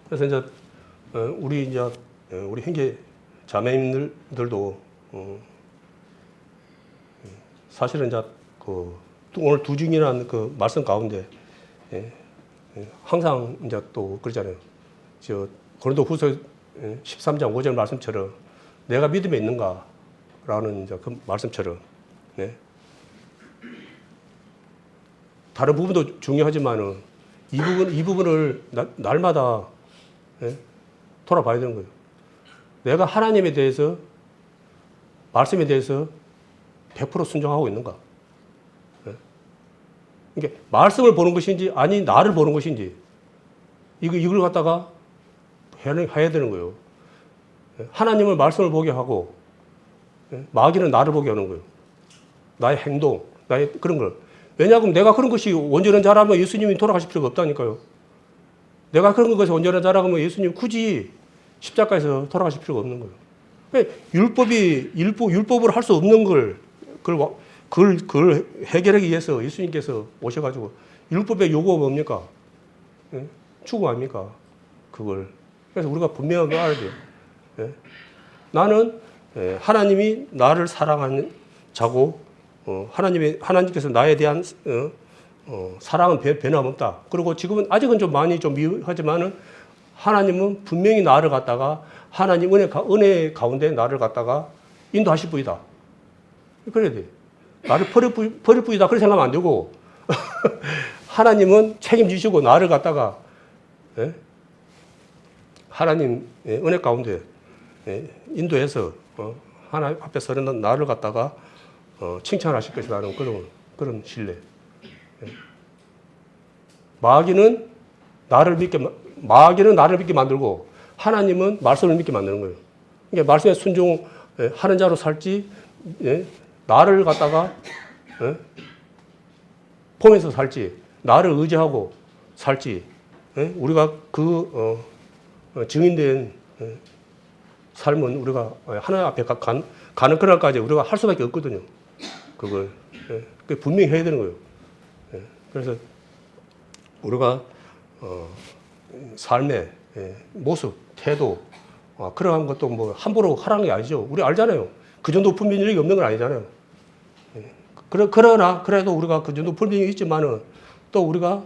그래서 이제 우리 형제 자매님들도 사실은 이제 그 오늘 두 중이라는 그 말씀 가운데 항상 이제 또 그러잖아요. 저 고린도후서 13장 5절 말씀처럼 내가 믿음에 있는가라는 이제 그 말씀처럼 다른 부분도 중요하지만은 이 부분을 날마다 돌아봐야 되는 거예요. 내가 하나님에 대해서 말씀에 대해서 100% 순종하고 있는가? 그러니까 말씀을 보는 것인지 아니 나를 보는 것인지 이걸 갖다가 해야 되는 거예요. 하나님을 말씀을 보게 하고 마귀는 나를 보게 하는 거예요. 나의 행동, 나의 그런 걸. 왜냐하면 내가 그런 것이 온전한 자라면 예수님이 돌아가실 필요가 없다니까요. 내가 그런 것이 온전한 자라면 예수님 굳이 십자가에서 돌아가실 필요가 없는 거예요. 율법으로 할 수 없는 그걸 해결하기 위해서 예수님께서 오셔가지고 율법의 요구가 뭡니까? 죽음 아닙니까? 그걸. 그래서 우리가 분명하게 알아야 돼요. 나는 하나님이 나를 사랑하는 자고 하나님께서 나에 대한 사랑은 변함없다. 그리고 지금은 아직은 좀 많이 좀 미흡하지만은 하나님은 분명히 나를 갖다가 하나님 은혜 가운데 나를 갖다가 인도하실 분이다. 그래야 돼. 나를 버릴 뿐이다. 그렇게 생각하면 안 되고 하나님은 책임지시고 나를 갖다가 하나님 은혜 가운데 인도해서 하나님 앞에 서는 나를 갖다가 칭찬하실 것이라는 그런 신뢰. 마귀는 나를 믿게 만들고 하나님은 말씀을 믿게 만드는 거예요. 그러니까 말씀에 순종하는 자로 살지 나를 갖다가 보면서 살지 나를 의지하고 살지 우리가 그 증인된 삶은 우리가 하나님 앞에 가는 그날까지 우리가 할 수밖에 없거든요. 그걸 분명히 해야 되는 거예요. 그래서 우리가 삶의 모습, 태도 그러한 것도 뭐 함부로 하라는 게 아니죠. 우리 알잖아요. 그 정도 분별력이 없는 건 아니잖아요. 그러나 그래도 우리가 그 정도 분별력이 있지만은 또 우리가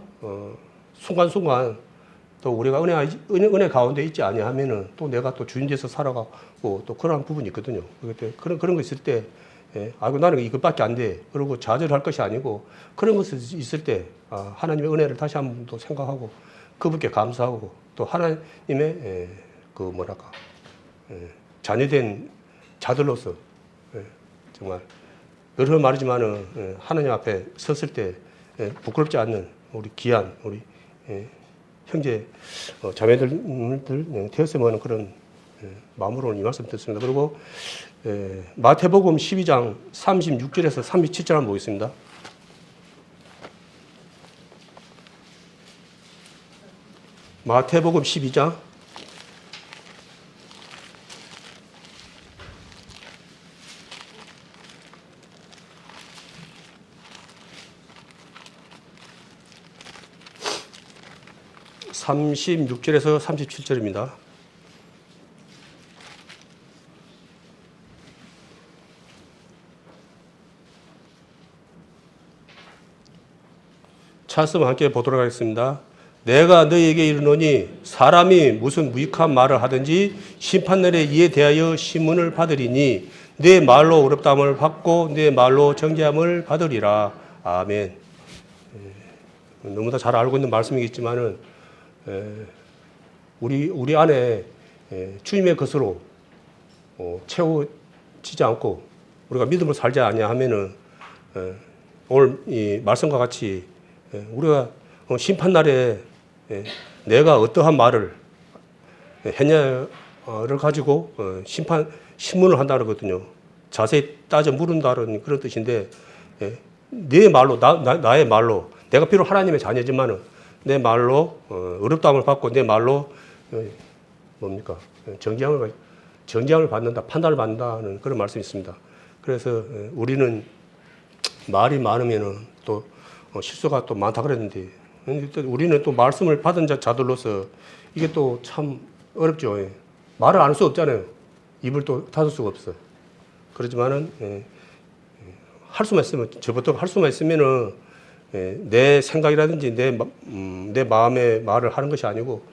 순간순간 또 우리가 은혜 가운데 있지 아니하면은 또 내가 또 주인돼서 살아가고 또 그러한 부분이 있거든요. 그런 거 있을 때 아이고 나는 이것밖에 안 돼. 그리고 좌절할 것이 아니고 그런 것이 있을 때 하나님의 은혜를 다시 한번 또 생각하고 그분께 감사하고 또 하나님의 자녀된 자들로서 정말 여러 말이지만은 하나님 앞에 섰을 때 부끄럽지 않는 우리 귀한 우리 형제 자매들 되었으면 하는 그런 마음으로 오늘 이 말씀 듣습니다. 그리고 마태복음 12장 36절에서 37절 한번 보겠습니다. 마태복음 12장 36 36절에서 37절입니다. 찾으면 함께 보도록 하겠습니다. 내가 너희에게 이르노니 사람이 무슨 무익한 말을 하든지 심판날에 이에 대하여 심문을 받으리니 내 말로 어렵다함을 받고 내 말로 정죄함을 받으리라. 아멘. 너무나 잘 알고 있는 말씀이겠지만은 우리 안에 주님의 것으로 채워지지 않고 우리가 믿음으로 살지 아니하면은 오늘 이 말씀과 같이 우리가 심판날에 내가 어떠한 말을 했냐를 가지고 심문을 한다는 거거든요. 자세히 따져 물은다는 그런 뜻인데 내 말로 나의 말로 내가 비록 하나님의 자녀지만은 내 말로 어렵다함을 받고 내 말로 뭡니까 정죄함을 받는다, 판단을 받는다는 그런 말씀이 있습니다. 그래서 우리는 말이 많으면은 또 실수가 또 많다 그랬는데 우리는 또 말씀을 받은 자들로서 이게 또 참 어렵죠. 말을 안 할 수 없잖아요. 입을 또 닫을 수가 없어. 그렇지만은 할 수만 있으면 저부터 할 수만 있으면은 내 생각이라든지 내 마음의 말을 하는 것이 아니고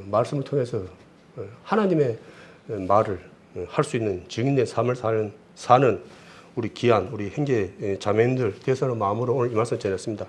말씀을 통해서 하나님의 말을 할 수 있는 증인된 삶을 사는 우리 귀한 우리 형제 자매님들 되서는 마음으로 오늘 이 말씀 전했습니다.